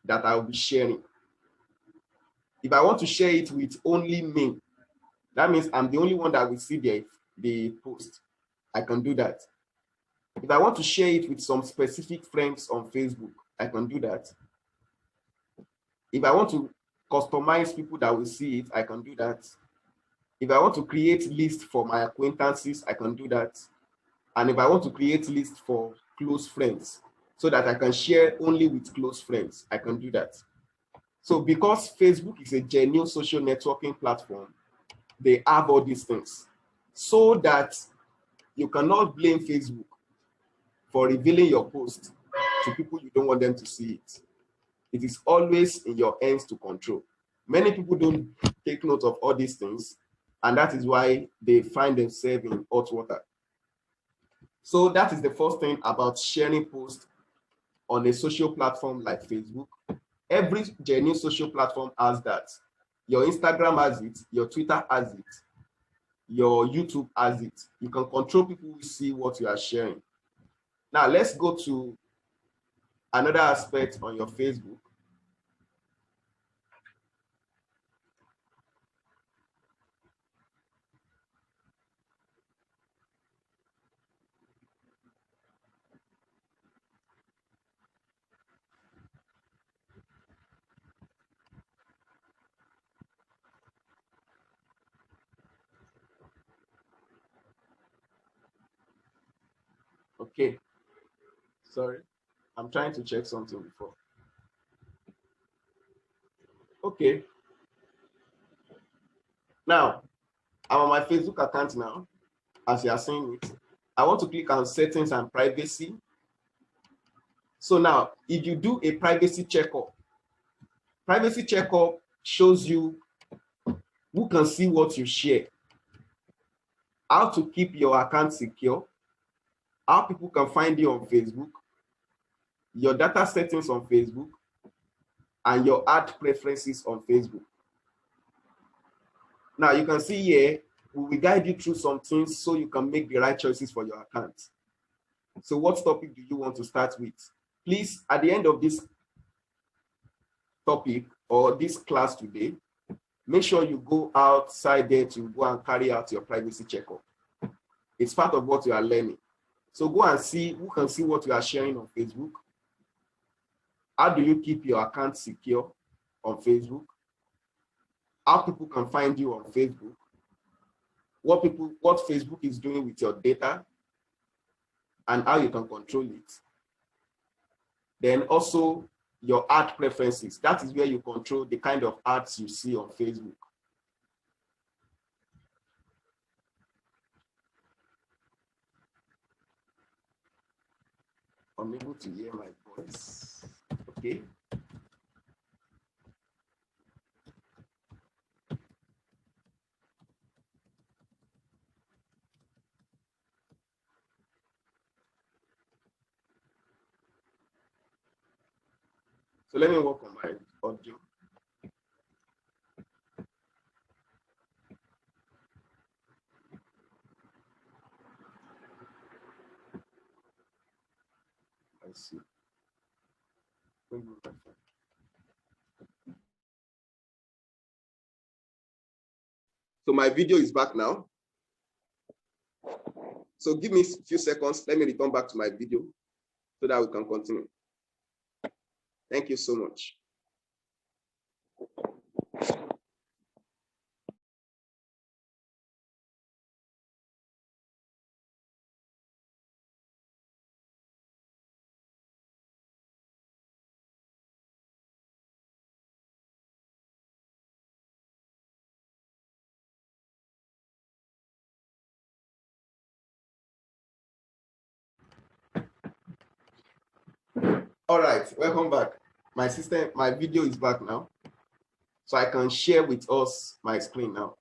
that I will be sharing. If I want to share it with only me, that means I'm the only one that will see the post. I can do that. If I want to share it with some specific friends on Facebook, I can do that. If I want to customize people that will see it, I can do that. If I want to create lists for my acquaintances, I can do that. And if I want to create lists for close friends so that I can share only with close friends, I can do that. So because Facebook is a genuine social networking platform, they have all these things so that you cannot blame Facebook for revealing your post to people you don't want them to see it. It is always in your hands to control. Many people don't take note of all these things, and that is why they find themselves in hot water. So that is the first thing about sharing posts on a social platform like Facebook. Every genuine social platform has that. Your Instagram has it, your Twitter has it, your YouTube has it. You can control people who see what you are sharing. Now let's go to another aspect on your Facebook. Okay, sorry, I'm trying to check something before. Okay, now I'm on my Facebook account now, as you are seeing it. I want to click on settings and privacy. So now, if you do a privacy checkup shows you who can see what you share, how to keep your account secure, how people can find you on Facebook, your data settings on Facebook, and your ad preferences on Facebook. Now you can see here, we will guide you through some things so you can make the right choices for your account. So what topic do you want to start with? Please, at the end of this topic or this class today, make sure you go outside there to go and carry out your privacy checkup. It's part of what you are learning. So go and see who can see what you are sharing on Facebook. How do you keep your account secure on Facebook? How people can find you on Facebook? What Facebook is doing with your data and how you can control it. Then also your ad preferences. That is where you control the kind of ads you see on Facebook. I'm able to hear my voice. Okay. So let me work on my audio. I see. So my video is back now. So give me a few seconds. Let me return back to my video so that we can continue. Thank you so much. All right, welcome back. My video is back now. So I can share with us my screen now.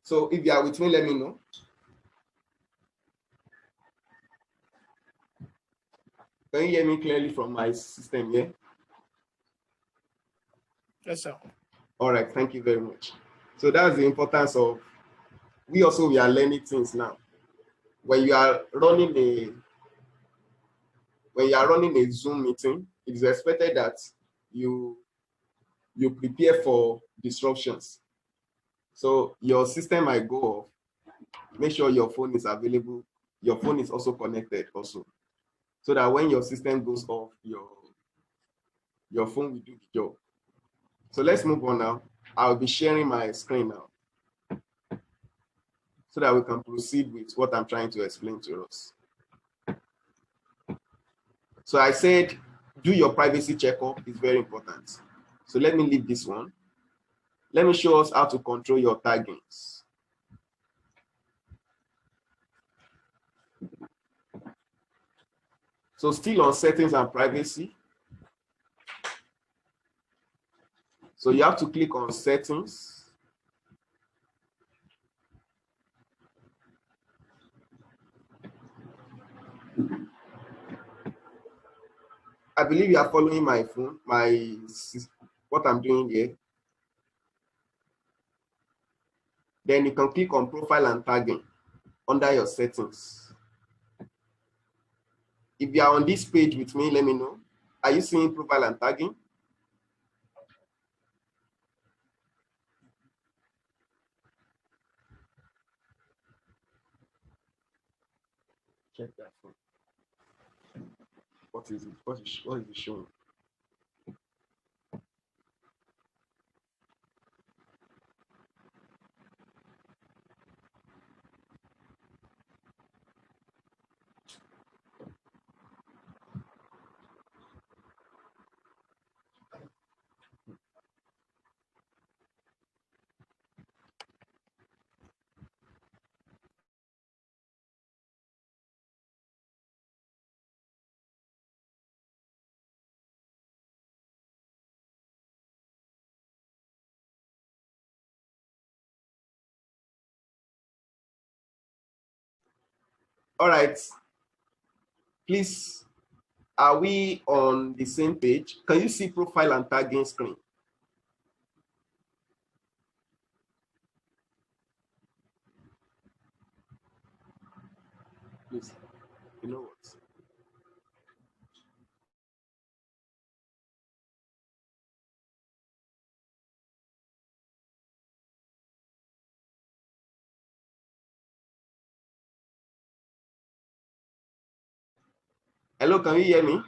So if you are with me, let me know. Can you hear me clearly from my system here? Yes, sir. All right, thank you very much. So that's the importance of, we are learning things now. When you are running a Zoom meeting, it is expected that you prepare for disruptions. So your system might go off. Make sure your phone is available. Your phone is also connected also. So that when your system goes off, your phone will do the job. So let's move on now. I'll be sharing my screen now so that we can proceed with what I'm trying to explain to us. So I said, do your privacy checkup is very important. So let me leave this one. Let me show us how to control your taggings. So still on settings and privacy. So you have to click on settings. I believe you are following my phone, what I'm doing here. Then you can click on profile and tagging under your settings. If you are on this page with me, let me know. Are you seeing profile and tagging? Check that phone. What is it? What is it showing? All right. Please, are we on the same page? Can you see profile and tagging screen? Please, you know what? Hello, can you hear me?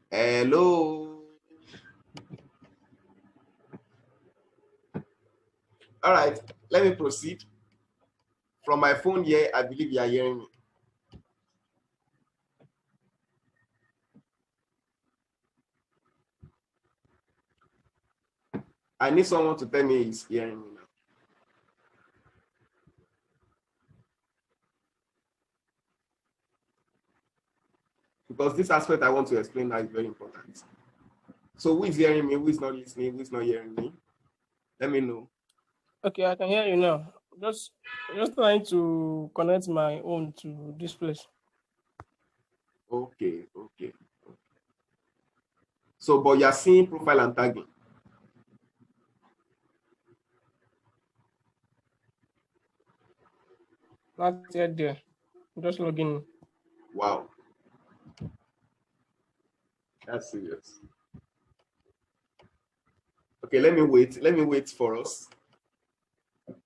Hello. All right. let me proceed. From my phone here, I believe you are hearing me. I need someone to tell me he's hearing me now. Because this aspect I want to explain now is very important. So who is hearing me? Who is not listening? Who is not hearing me? Let me know. Okay, I can hear you now. Just trying to connect my own to this place. Okay. So, but you are seeing profile and tagging. Not yet there. I'm just logging in. Wow. That's serious. Okay, let me wait. Let me wait for us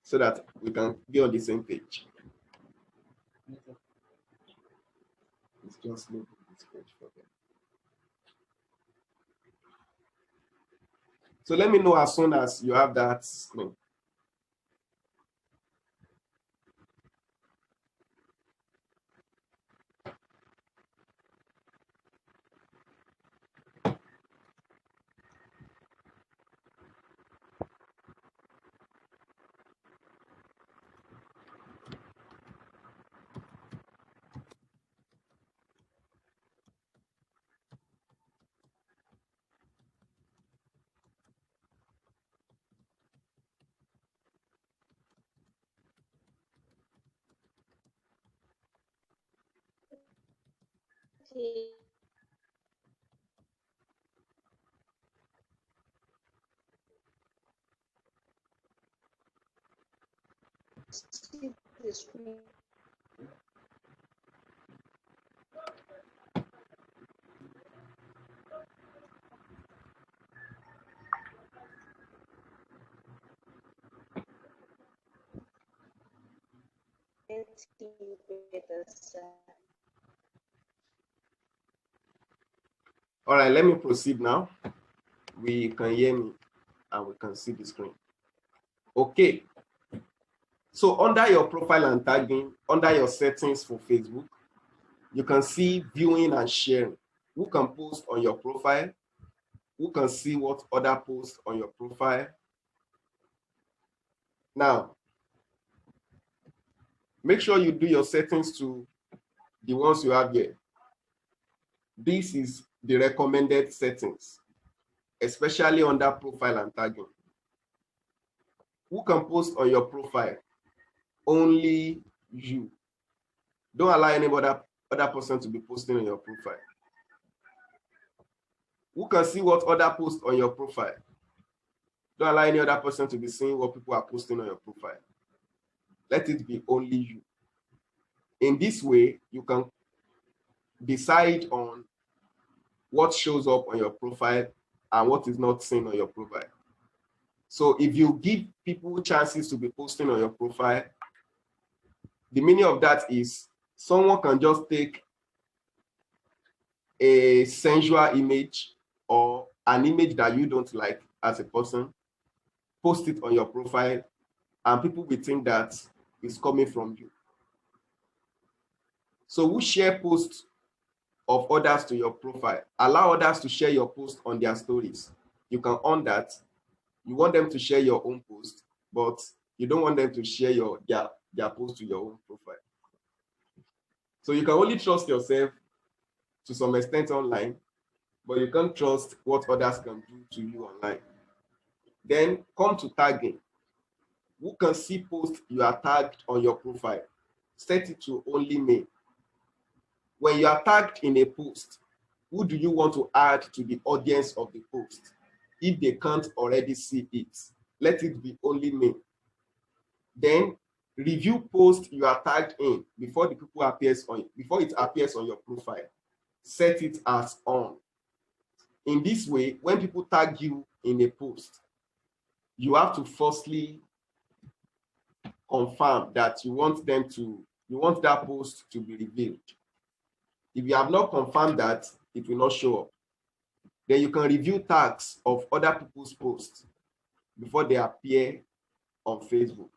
so that we can be on the same page. It's just loading this page for them. So let me know as soon as you have that screen. See the screen. All right, let me proceed now. We can hear me and we can see the screen. Okay. So under your profile and tagging, under your settings for Facebook, you can see viewing and sharing. Who can post on your profile? Who can see what other posts on your profile? Now, make sure you do your settings to the ones you have here. This is the recommended settings, especially under profile and tagging. Who can post on your profile? Only you. Don't allow any other person to be posting on your profile. Who can see what other posts on your profile? Don't allow any other person to be seeing what people are posting on your profile. Let it be only you. In this way, you can decide on what shows up on your profile and what is not seen on your profile. So if you give people chances to be posting on your profile, the meaning of that is someone can just take a sensual image or an image that you don't like as a person, post it on your profile, and people will think that it's coming from you. So who share posts of others to your profile? Allow others to share your post on their stories. You can on that. You want them to share your own post, but you don't want them to share their post to your own profile. So you can only trust yourself to some extent online, but you can't trust what others can do to you online. Then come to tagging. Who can see posts you are tagged on your profile? Set it to only me. When you are tagged in a post, who do you want to add to the audience of the post? If they can't already see it, let it be only me. Then review posts you are tagged in before it appears on your profile. Set it as on. In this way, when people tag you in a post, you have to firstly confirm that you want that post to be revealed. If you have not confirmed that, it will not show up. Then you can review tags of other people's posts before they appear on Facebook.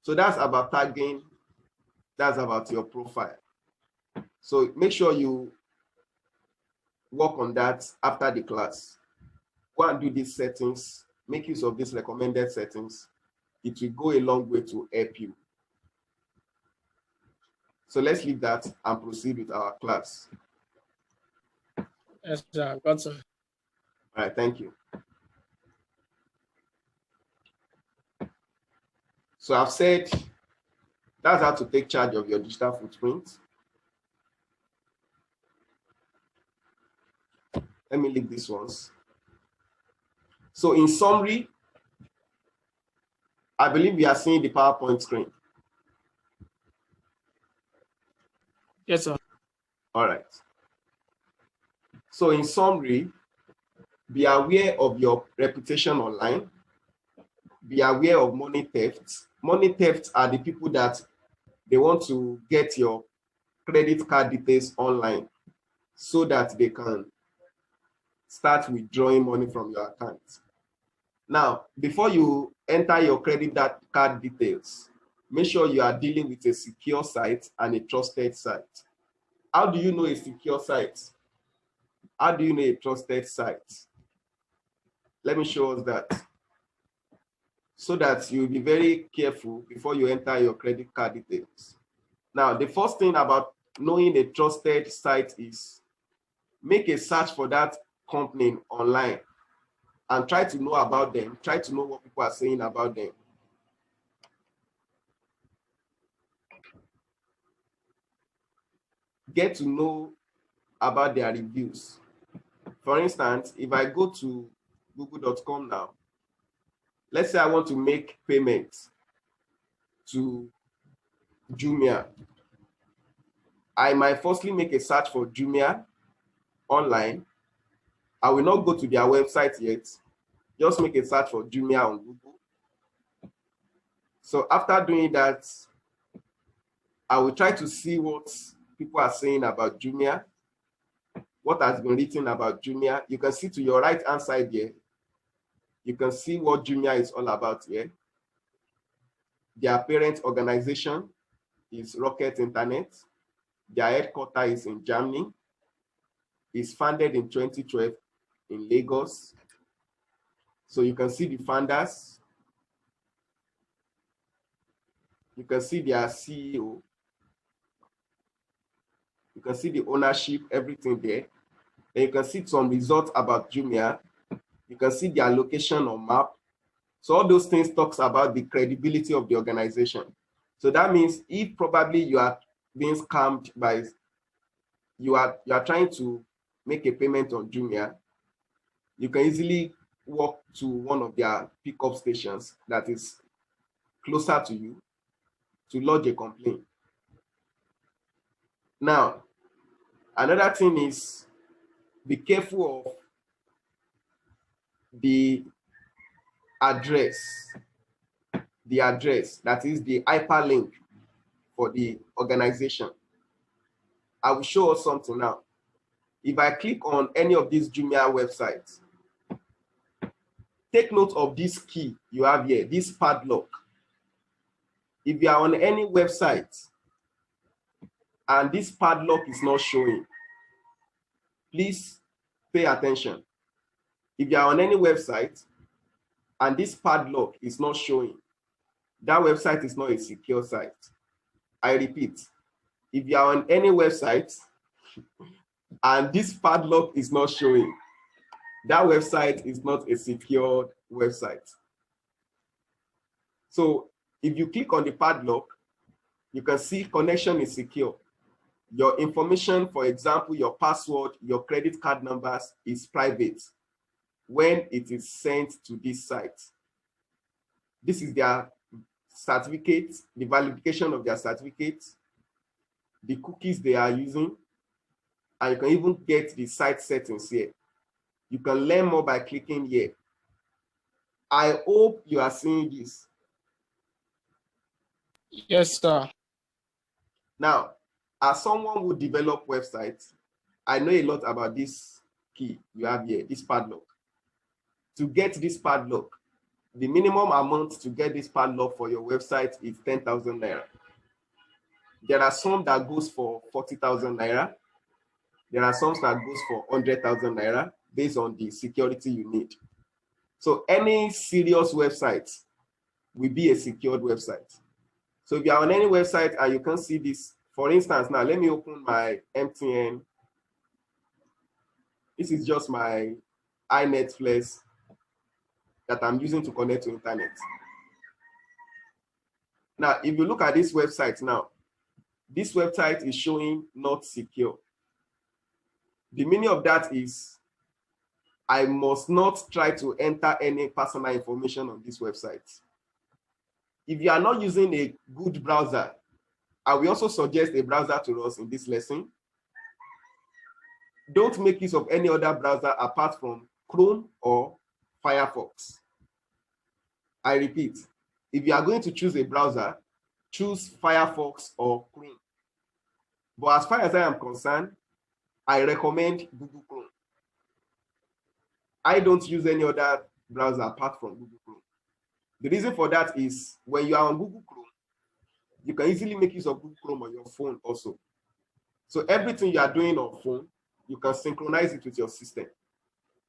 So that's about tagging. That's about your profile. So make sure you work on that after the class. Go and do these settings. Make use of these recommended settings. It will go a long way to help you. So let's leave that and proceed with our class. Yes, sir. Got some. All right, thank you. So I've said that's how to take charge of your digital footprint. Let me leave these ones. So in summary, I believe we are seeing the PowerPoint screen. Yes, sir. All right. So in summary, be aware of your reputation online. Be aware of money thefts. Money thefts are the people that they want to get your credit card details online so that they can start withdrawing money from your account. Now, before you enter your credit card details, make sure you are dealing with a secure site and a trusted site. How do you know a secure site? How do you know a trusted site? Let me show us that, so that you'll be very careful before you enter your credit card details. Now, the first thing about knowing a trusted site is make a search for that company online and try to know about them. Try to know what people are saying about them. Get to know about their reviews. For instance, if I go to google.com now, let's say I want to make payments to Jumia. I might firstly make a search for Jumia online. I will not go to their website yet. Just make a search for Jumia on Google. So after doing that, I will try to see what people are saying about Jumia, what has been written about Jumia. You can see to your right hand side here, you can see what Jumia is all about here. Their parent organization is Rocket Internet. Their headquarters is in Germany. It's founded in 2012 in Lagos. So you can see the founders. You can see their CEO. You can see the ownership, everything there. And you can see some results about Jumia. You can see their location on map. So all those things talks about the credibility of the organization. So that means if probably you are being scammed by, you are trying to make a payment on Jumia, you can easily walk to one of their pickup stations that is closer to you to lodge a complaint. Now, another thing is be careful of the address, that is the hyperlink for the organization. I will show us something now. If I click on any of these Jumia websites, take note of this key you have here, this padlock. If you are on any website and this padlock is not showing, please pay attention. If you are on any website and this padlock is not showing, that website is not a secure site. I repeat, if you are on any website and this padlock is not showing, that website is not a secured website. So if you click on the padlock, you can see connection is secure. Your information, for example, your password, your credit card numbers is private when it is sent to this site. This is their certificate, the validation of their certificates, the cookies they are using, and you can even get the site settings here. You can learn more by clicking here. I hope you are seeing this. Yes, sir. Now, as someone who develop websites, I know a lot about this key you have here, this padlock. To get this padlock, the minimum amount to get this padlock for your website is 10,000 naira. There are some that goes for 40,000 naira. There are some that goes for 100,000 naira based on the security you need. So any serious website will be a secured website. So if you are on any website and you can see this, for instance, now let me open my MTN. This is just my iNetflix that I'm using to connect to internet. Now, if you look at this website now, this website is showing not secure. The meaning of that is I must not try to enter any personal information on this website. If you are not using a good browser, I will also suggest a browser to us in this lesson. Don't make use of any other browser apart from Chrome or Firefox. I repeat, if you are going to choose a browser, choose Firefox or Chrome. But as far as I am concerned, I recommend Google Chrome. I don't use any other browser apart from Google Chrome. The reason for that is when you are on Google Chrome, you can easily make use of Google Chrome on your phone also. So everything you are doing on phone, you can synchronize it with your system.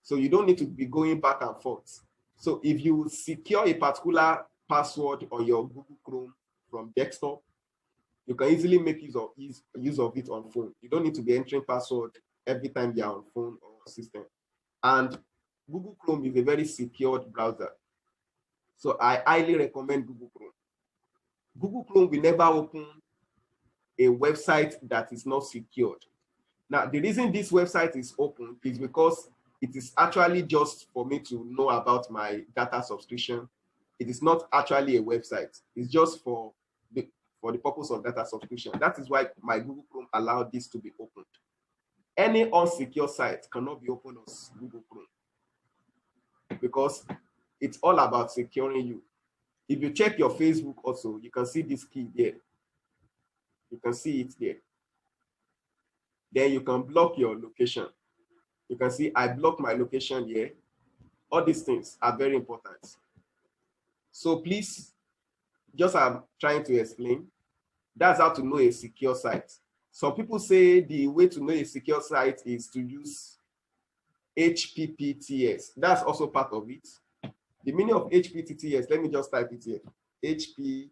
So you don't need to be going back and forth. So if you secure a particular password on your Google Chrome from desktop, you can easily make use of it on phone. You don't need to be entering password every time you're on phone or system. And Google Chrome is a very secured browser. So I highly recommend Google Chrome. Google Chrome will never open a website that is not secured. Now, the reason this website is open is because it is actually just for me to know about my data subscription. It is not actually a website. It's just for the purpose of data subscription. That is why my Google Chrome allowed this to be opened. Any unsecure site cannot be opened on Google Chrome because it's all about securing you. If you check your Facebook also, you can see this key there. You can see it there. Then you can block your location. You can see I blocked my location here. All these things are very important. So please, just I'm trying to explain, that's how to know a secure site. Some people say the way to know a secure site is to use HPPTS. That's also part of it. The meaning of HPPTS, let me just type it here. HPPTS.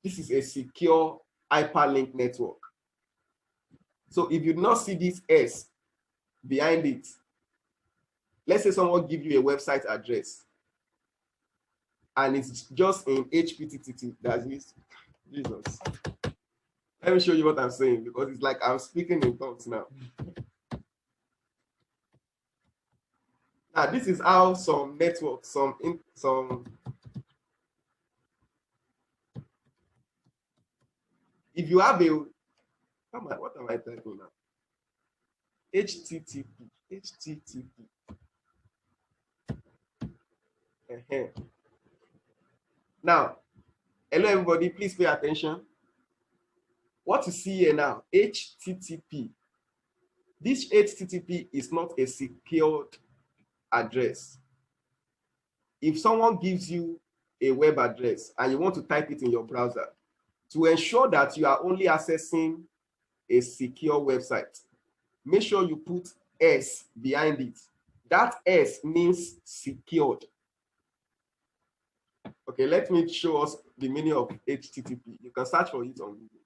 This is a secure hyperlink network. So if you do not see this S behind it, let's say someone give you a website address and it's just in HPTT, that's this. Jesus. Let me show you what I'm saying because it's like I'm speaking in tongues now. Now, this is how some networks, if you have a, what am I typing now? HTTP. Now, hello everybody, please pay attention. What you see here now, HTTP. This HTTP is not a secured address. If someone gives you a web address and you want to type it in your browser, to ensure that you are only accessing a secure website, make sure you put S behind it. That S means secured. Okay, let me show us the meaning of HTTP. You can search for it on Google.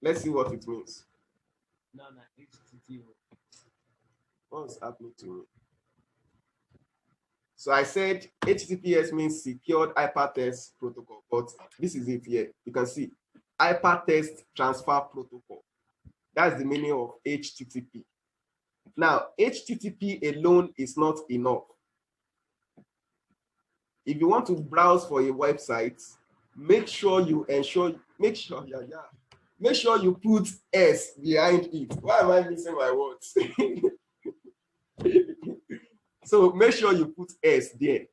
Let's see what it means. No, HTTP. What's happening to me? So I said HTTPS means secured hypertext protocol, but this is it here. You can see hypertext transfer protocol. That's the meaning of HTTP. Now, HTTP alone is not enough. If you want to browse for a website, make sure you put S behind it. Why am I missing my words? So make sure you put S there.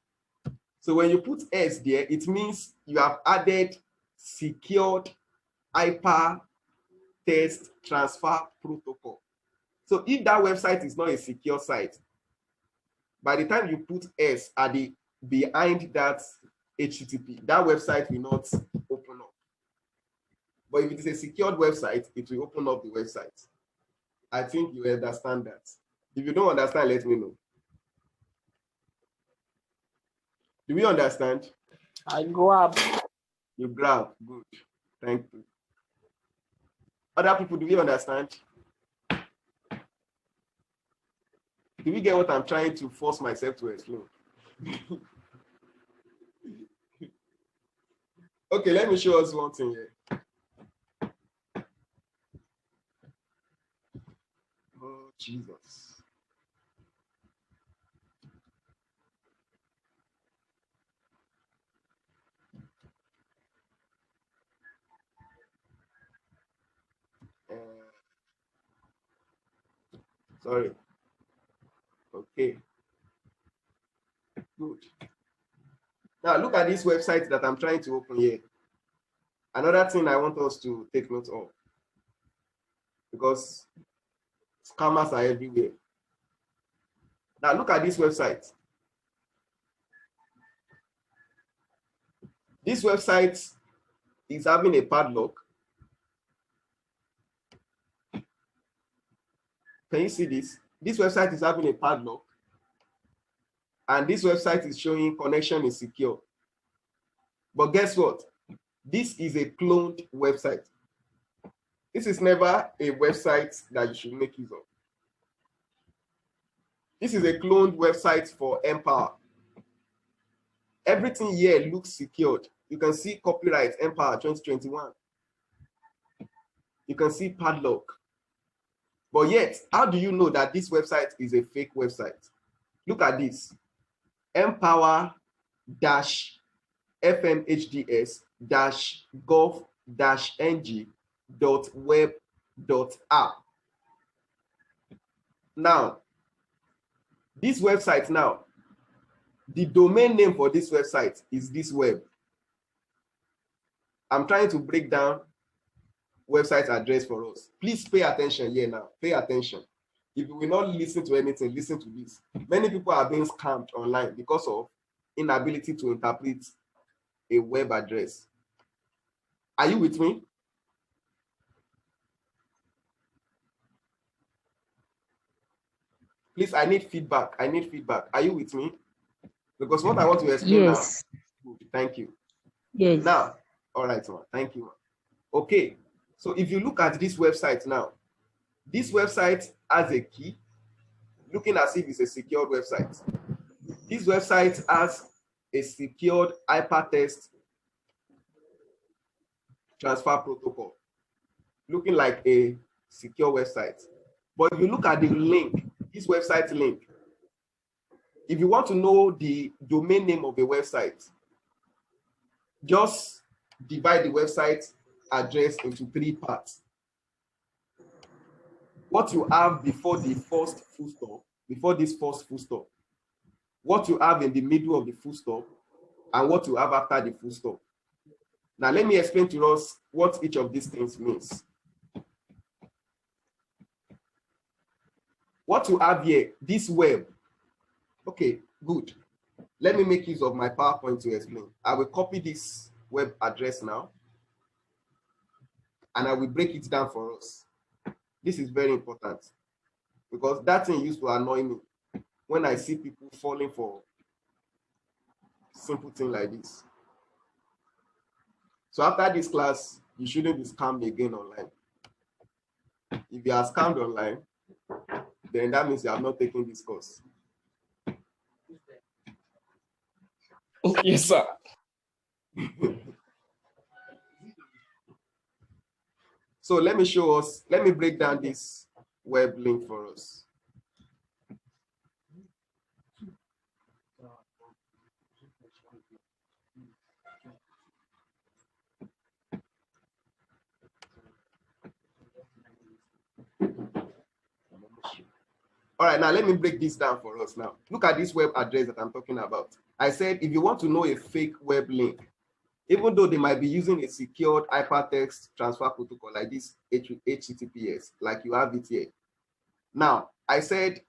So when you put S there, it means you have added secured hypertext test transfer protocol. So if that website is not a secure site, by the time you put S at the behind that HTTP, that website will not open up. But if it is a secured website, it will open up the website. I think you understand that. If you don't understand, let me know. Do we understand? I grab. You grab. Good. Thank you. Other people, do we understand? Do we get what I'm trying to force myself to explain? Okay, let me show us one thing here. Oh, Jesus. Sorry. Okay. Good. Now look at this website that I'm trying to open here. Another thing I want us to take note of, because scammers are everywhere. Now look at this website. This website is having a padlock. Can you see this? This website is having a padlock. And this website is showing connection is secure. But guess what? This is a cloned website. This is never a website that you should make use of. This is a cloned website for Empower. Everything here looks secured. You can see copyright Empower 2021. You can see padlock. But yet, how do you know that this website is a fake website? Look at this. empower-fmhds-gov-ng.web.app. Now, this website now, the domain name for this website is this web. I'm trying to break down website address for us. Please pay attention here now. Pay attention. If you will not listen to anything, listen to this. Many people are being scammed online because of inability to interpret a web address. Are you with me? Please, I need feedback. I need feedback. Are you with me? Because what I want to explain now. Good, thank you. Yes. Now, all right, ma. Thank you. Ma. Okay, so if you look at this website now, this website has a key, looking as if it's a secured website. This website has a secured hypertext transfer protocol, looking like a secure website. But if you look at the link, this website link, if you want to know the domain name of a website, just divide the website address into 3 parts. What you have before the first full stop, before this first full stop, what you have in the middle of the full stop, and what you have after the full stop. Now, let me explain to us what each of these things means. What you have here, this web. Okay, good. Let me make use of my PowerPoint to explain. I will copy this web address now, and I will break it down for us. This is very important because that thing used to annoy me when I see people falling for simple thing like this. So after this class, you shouldn't be scammed again online. If you are scammed online, then that means you have not taken this course. Yes, sir. So let me show us, let me break down this web link for us. All right, now let me break this down for us now. Look at this web address that I'm talking about. I said, if you want to know a fake web link, even though they might be using a secured hypertext transfer protocol like this HTTPS, like you have it here. Now, I said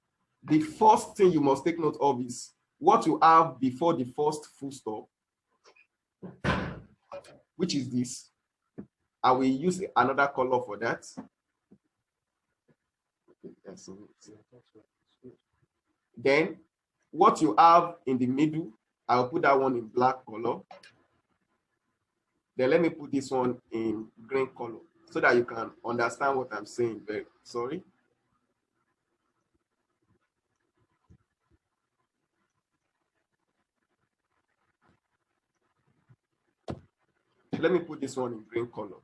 the first thing you must take note of is what you have before the first full stop, which is this. I will use another color for that. Then what you have in the middle, I'll put that one in black color. Then let me put this one in green color so that you can understand what I'm saying. Very sorry. Let me put this one in green color.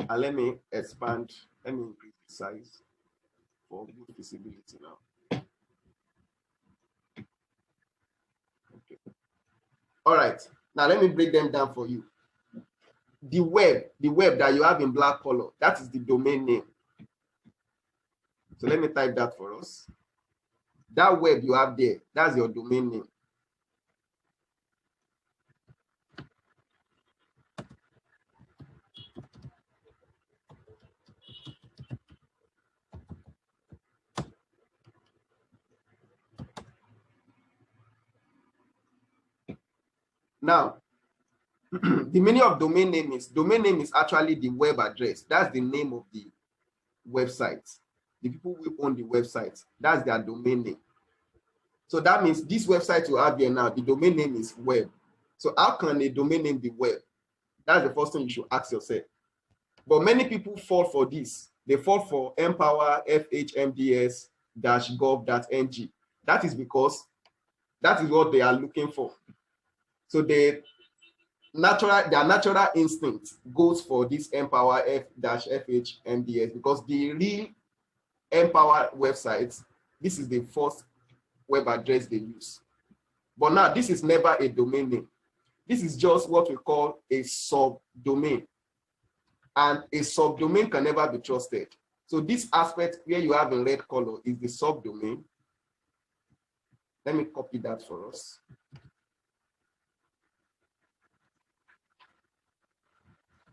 And let me expand, let me increase the size for good visibility now. Okay. All right. Now let me break them down for you. The web that you have in black color, that is the domain name. So let me type that for us. That web you have there, that's your domain name. Now, the meaning of domain name is actually the web address. That's the name of the website. The people who own the website, that's their domain name. So that means this website you have here now, the domain name is web. So how can a domain name be web? That's the first thing you should ask yourself. But many people fall for this. They fall for empower fhmds-gov.ng. That is because that is what they are looking for. So their natural instinct goes for this empower f-fhmds because the real empower websites, this is the first web address they use. But now this is never a domain name. This is just what we call a subdomain. And a subdomain can never be trusted. So this aspect where you have in red color is the subdomain. Let me copy that for us.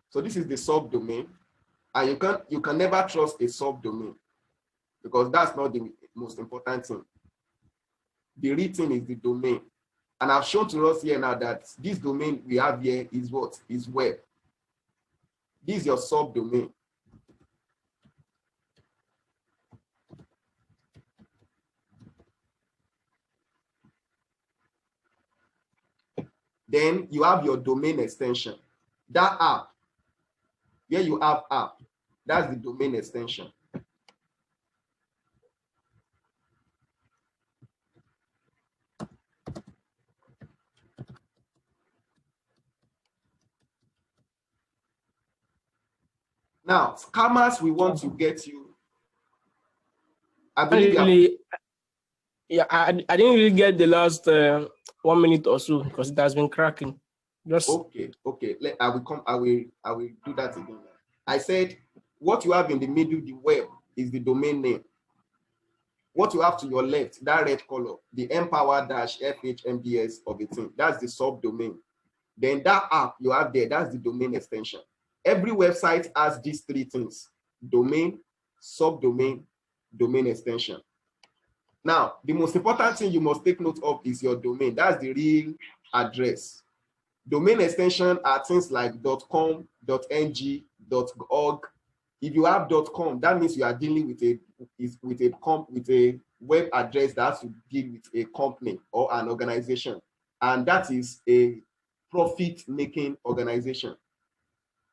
So this is the subdomain, and you can never trust a subdomain because that's not the most important thing. The real thing is the domain. And I've shown to us here now that this domain we have here is what? Is web. This is your subdomain. Then you have your domain extension. That app, where you have app, that's the domain extension. Now, scammers, we want to get you. I believe really, yeah, I didn't really get the last 1 minute or so because it has been cracking. Just okay. I will do that again. I said what you have in the middle, the web, is the domain name. What you have to your left, that red color, the empower-fhmds of a thing, that's the subdomain. Then that app you have there, that's the domain extension. Every website has these three things: domain, subdomain, domain extension. Now, the most important thing you must take note of is your domain. That's the real address. Domain extension are things like .com, .ng, .org. If you have .com, that means you are dealing with a web address that has to deal with a company or an organization, and that is a profit-making organization.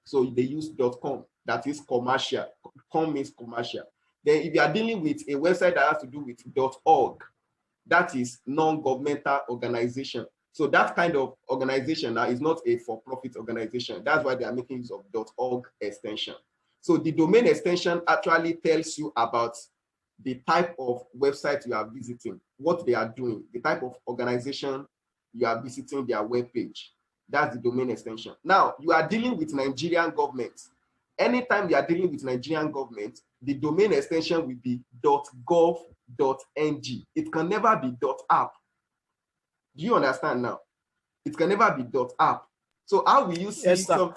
So they use .com, that is commercial. Com means commercial. Then if you are dealing with a website that has to do with .org, that is non-governmental organization. So that kind of organization now is not a for-profit organization. That's why they are making use of .org extension. So the domain extension actually tells you about the type of website you are visiting, what they are doing, the type of organization you are visiting their web page. That's the domain extension. Now, you are dealing with Nigerian government. Anytime you are dealing with Nigerian government, the domain extension will be .gov.ng. It can never be .app. Do you understand now? It can never be .app. So how will you see Yes, sir.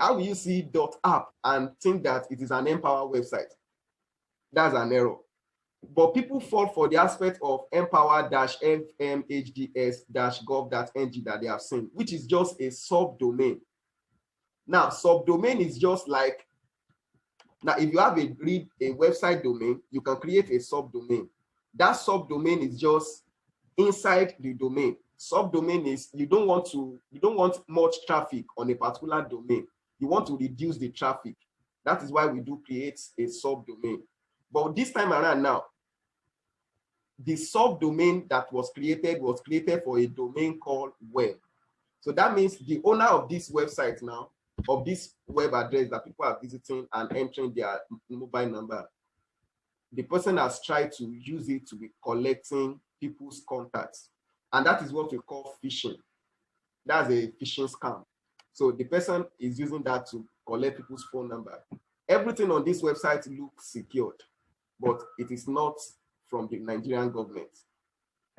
how will you see .app and think that it is an Empower website? That's an error. But people fall for the aspect of empower-fmhds-gov.ng that they have seen, which is just a subdomain. Now, subdomain is just like, now if you have a website domain, you can create a subdomain. That subdomain is just inside the domain. Subdomain is you don't want much traffic on a particular domain. You want to reduce the traffic. That is why we do create a subdomain. But this time around now, the subdomain that was created for a domain called web. So that means the owner of this website now, of this web address that people are visiting and entering their mobile number, the person has tried to use it to be collecting people's contacts. And that is what we call phishing. That's a phishing scam. So the person is using that to collect people's phone number. Everything on this website looks secured, but it is not from the Nigerian government.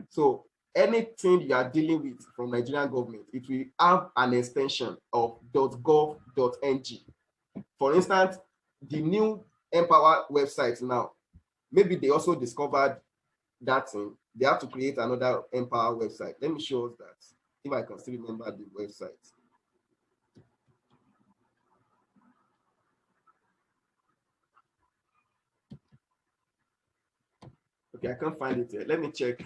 So anything you are dealing with from Nigerian government, it will have an extension of .gov.ng. For instance, the new Empower website now, maybe they also discovered that thing. They have to create another Empower website. Let me show us that, if I can still remember the website. Okay, I can't find it here. Let me check.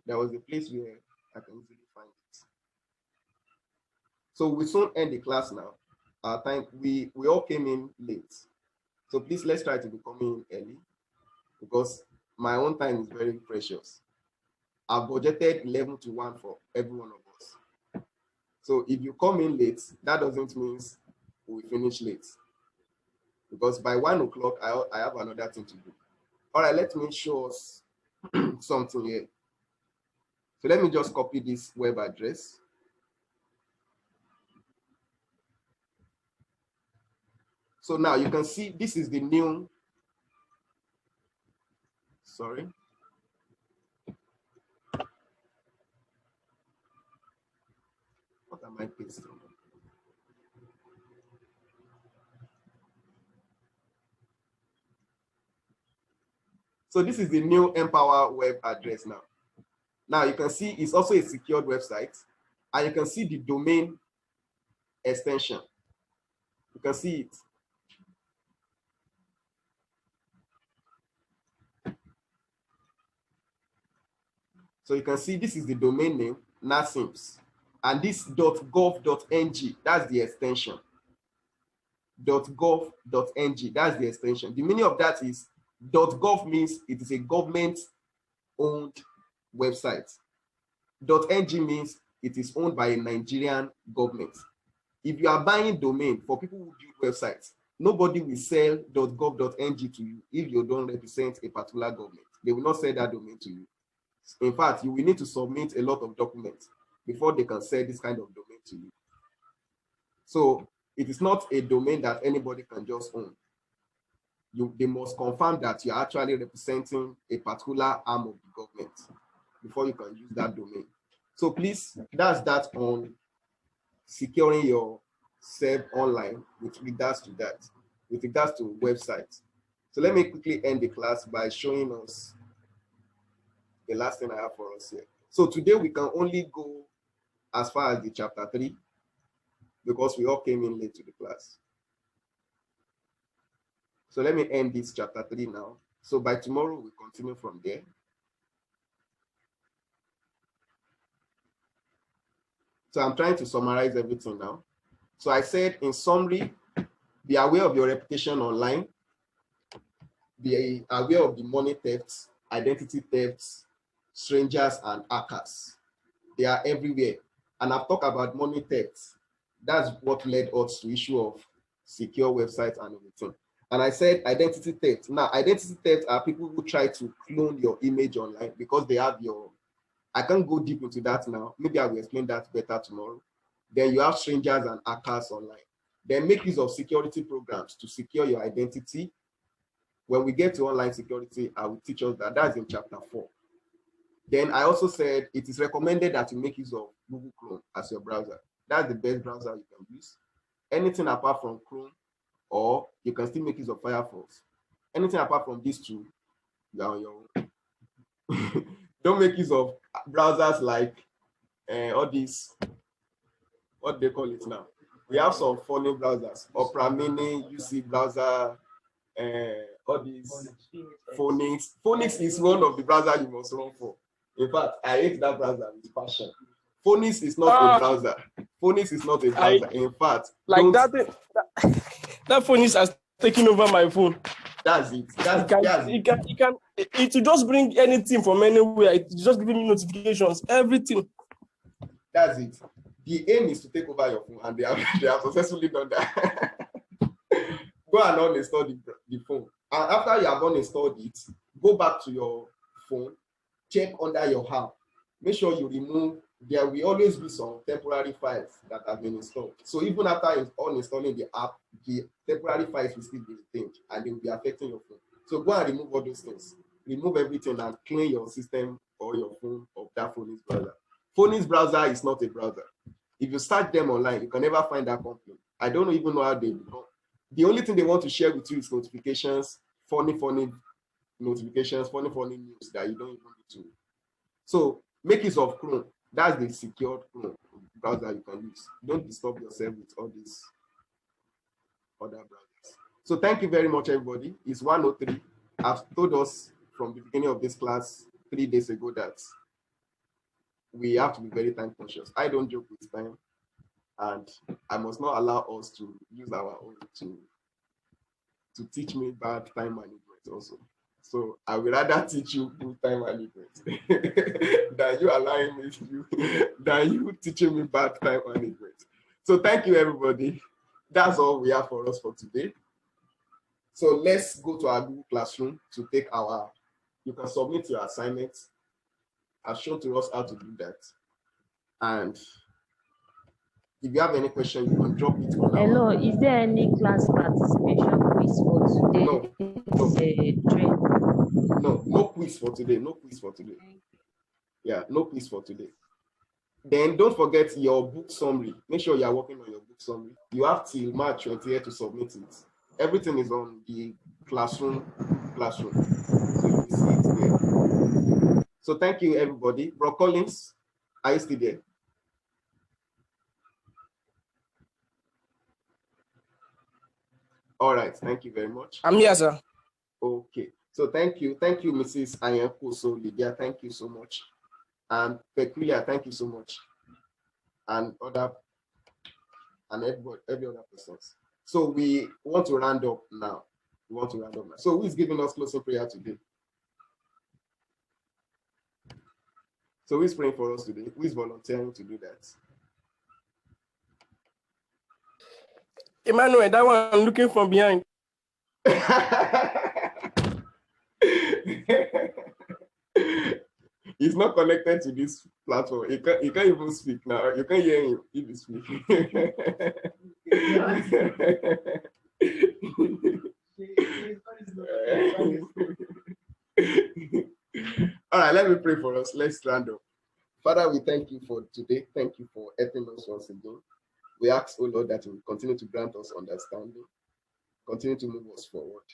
There was a place where I can easily find it. So we soon end the class now. Our time, we all came in late. So please, let's try to be coming in early, because my own time is very precious. I've budgeted 11 to 1 for every one of us. So if you come in late, that doesn't mean we finish late, because by 1 o'clock, I have another thing to do. All right, let me show us something here. So let me just copy this web address. So now you can see this is the new, sorry. What am I pasting? So this is the new Empower web address now. Now you can see it's also a secured website, and you can see the domain extension. You can see it. So you can see this is the domain name, NASIMS, and this .gov.ng, that's the extension. .gov.ng, that's the extension. The meaning of that is .gov means it is a government-owned website. .ng means it is owned by a Nigerian government. If you are buying domain for people who build websites, nobody will sell .gov.ng to you if you don't represent a particular government. They will not sell that domain to you. In fact, you will need to submit a lot of documents before they can sell this kind of domain to you. So it is not a domain that anybody can just own. They must confirm that you're actually representing a particular arm of the government before you can use that domain. So please, that's that on securing yourself online with regards to that, with regards to websites. So let me quickly end the class by showing us the last thing I have for us here. So today we can only go as far as the chapter 3 because we all came in late to the class. So let me end this chapter 3 now. So by tomorrow we'll continue from there. So I'm trying to summarize everything now. So I said in summary, be aware of your reputation online, be aware of the money thefts, identity thefts, strangers and hackers. They are everywhere. And I've talked about money thefts. That's what led us to issue of secure websites and everything. And I said identity theft. Now, identity theft are people who try to clone your image online because they have your, I can't go deep into that now. Maybe I will explain that better tomorrow. Then you have strangers and hackers online. Then make use of security programs to secure your identity. When we get to online security, I will teach us that. That's in chapter 4. Then I also said it is recommended that you make use of Google Chrome as your browser. That's the best browser you can use. Anything apart from Chrome, or you can still make use of Firefox. Anything apart from these two, you are on your own. Don't make use of browsers like all these, what they call it now. We have some funny browsers, Opera Mini, UC browser, all these Phoenix. Phoenix is one of the browsers you must run for. In fact, I hate that browser with passion. Phoenix is not a browser. Phoenix is not a browser. In fact, like that Phoenix has taken over my phone. That's it. It will just bring anything from anywhere. It's just giving me notifications, everything. That's it. The aim is to take over your phone, and they have successfully done that. Go and uninstall the phone. And after you have uninstalled it, go back to your phone, check under your app. Make sure you remove. There will always be some temporary files that have been installed. So even after uninstalling the app, the temporary files will still be retained and they will be affecting your phone. So go and remove all those things. Remove everything and clean your system or your phone of that Phoenix browser. Phoenix browser is not a browser. If you search them online, you can never find that company. I don't even know how they become. The only thing they want to share with you is notifications, funny notifications, funny news that you don't even need to. So make use of Chrome. That's the secured Chrome browser you can use. Don't disturb yourself with all these other browsers. So thank you very much, everybody. It's 1:03. I've told us from the beginning of this class 3 days ago that we have to be very time conscious. I don't joke with time, and I must not allow us to use our own to teach me bad time management also. So I will rather teach you good time management than you allowing me than you teaching me bad time management. So thank you, everybody. That's all we have for us for today. So let's go to our Google Classroom to take you can submit your assignments. I've shown to us how to do that. And if you have any question, you can drop it on. Hello, is there any class participation quiz for today? No quiz for today. No quiz for today. Yeah, no quiz for today. Then don't forget your book summary. Make sure you are working on your book summary. You have till March 20th to submit it. Everything is on the classroom. So you will see it there. So thank you, everybody. Bro Collins, are you still there? All right, thank you very much. I'm here, sir. Okay, so thank you, Mrs. Ayanko. So Lydia, thank you so much. And Peculiar, thank you so much. And every other persons. So we want to round up now. So who is giving us closing prayer today? So who is praying for us today? Who is volunteering to do that? Emmanuel, that one I'm looking from behind. He's not connected to this platform. He can't even speak now. You can't hear him if he speaks. All right, let me pray for us. Let's round up. Father, we thank you for today. Thank you for helping us once again. We ask, oh Lord, that you will continue to grant us understanding, continue to move us forward,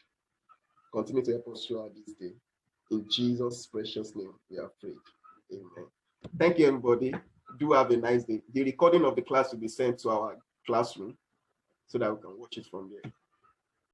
continue to help us throughout this day. In Jesus' precious name, we are prayed. Amen. Thank you, everybody. Do have a nice day. The recording of the class will be sent to our classroom so that we can watch it from there.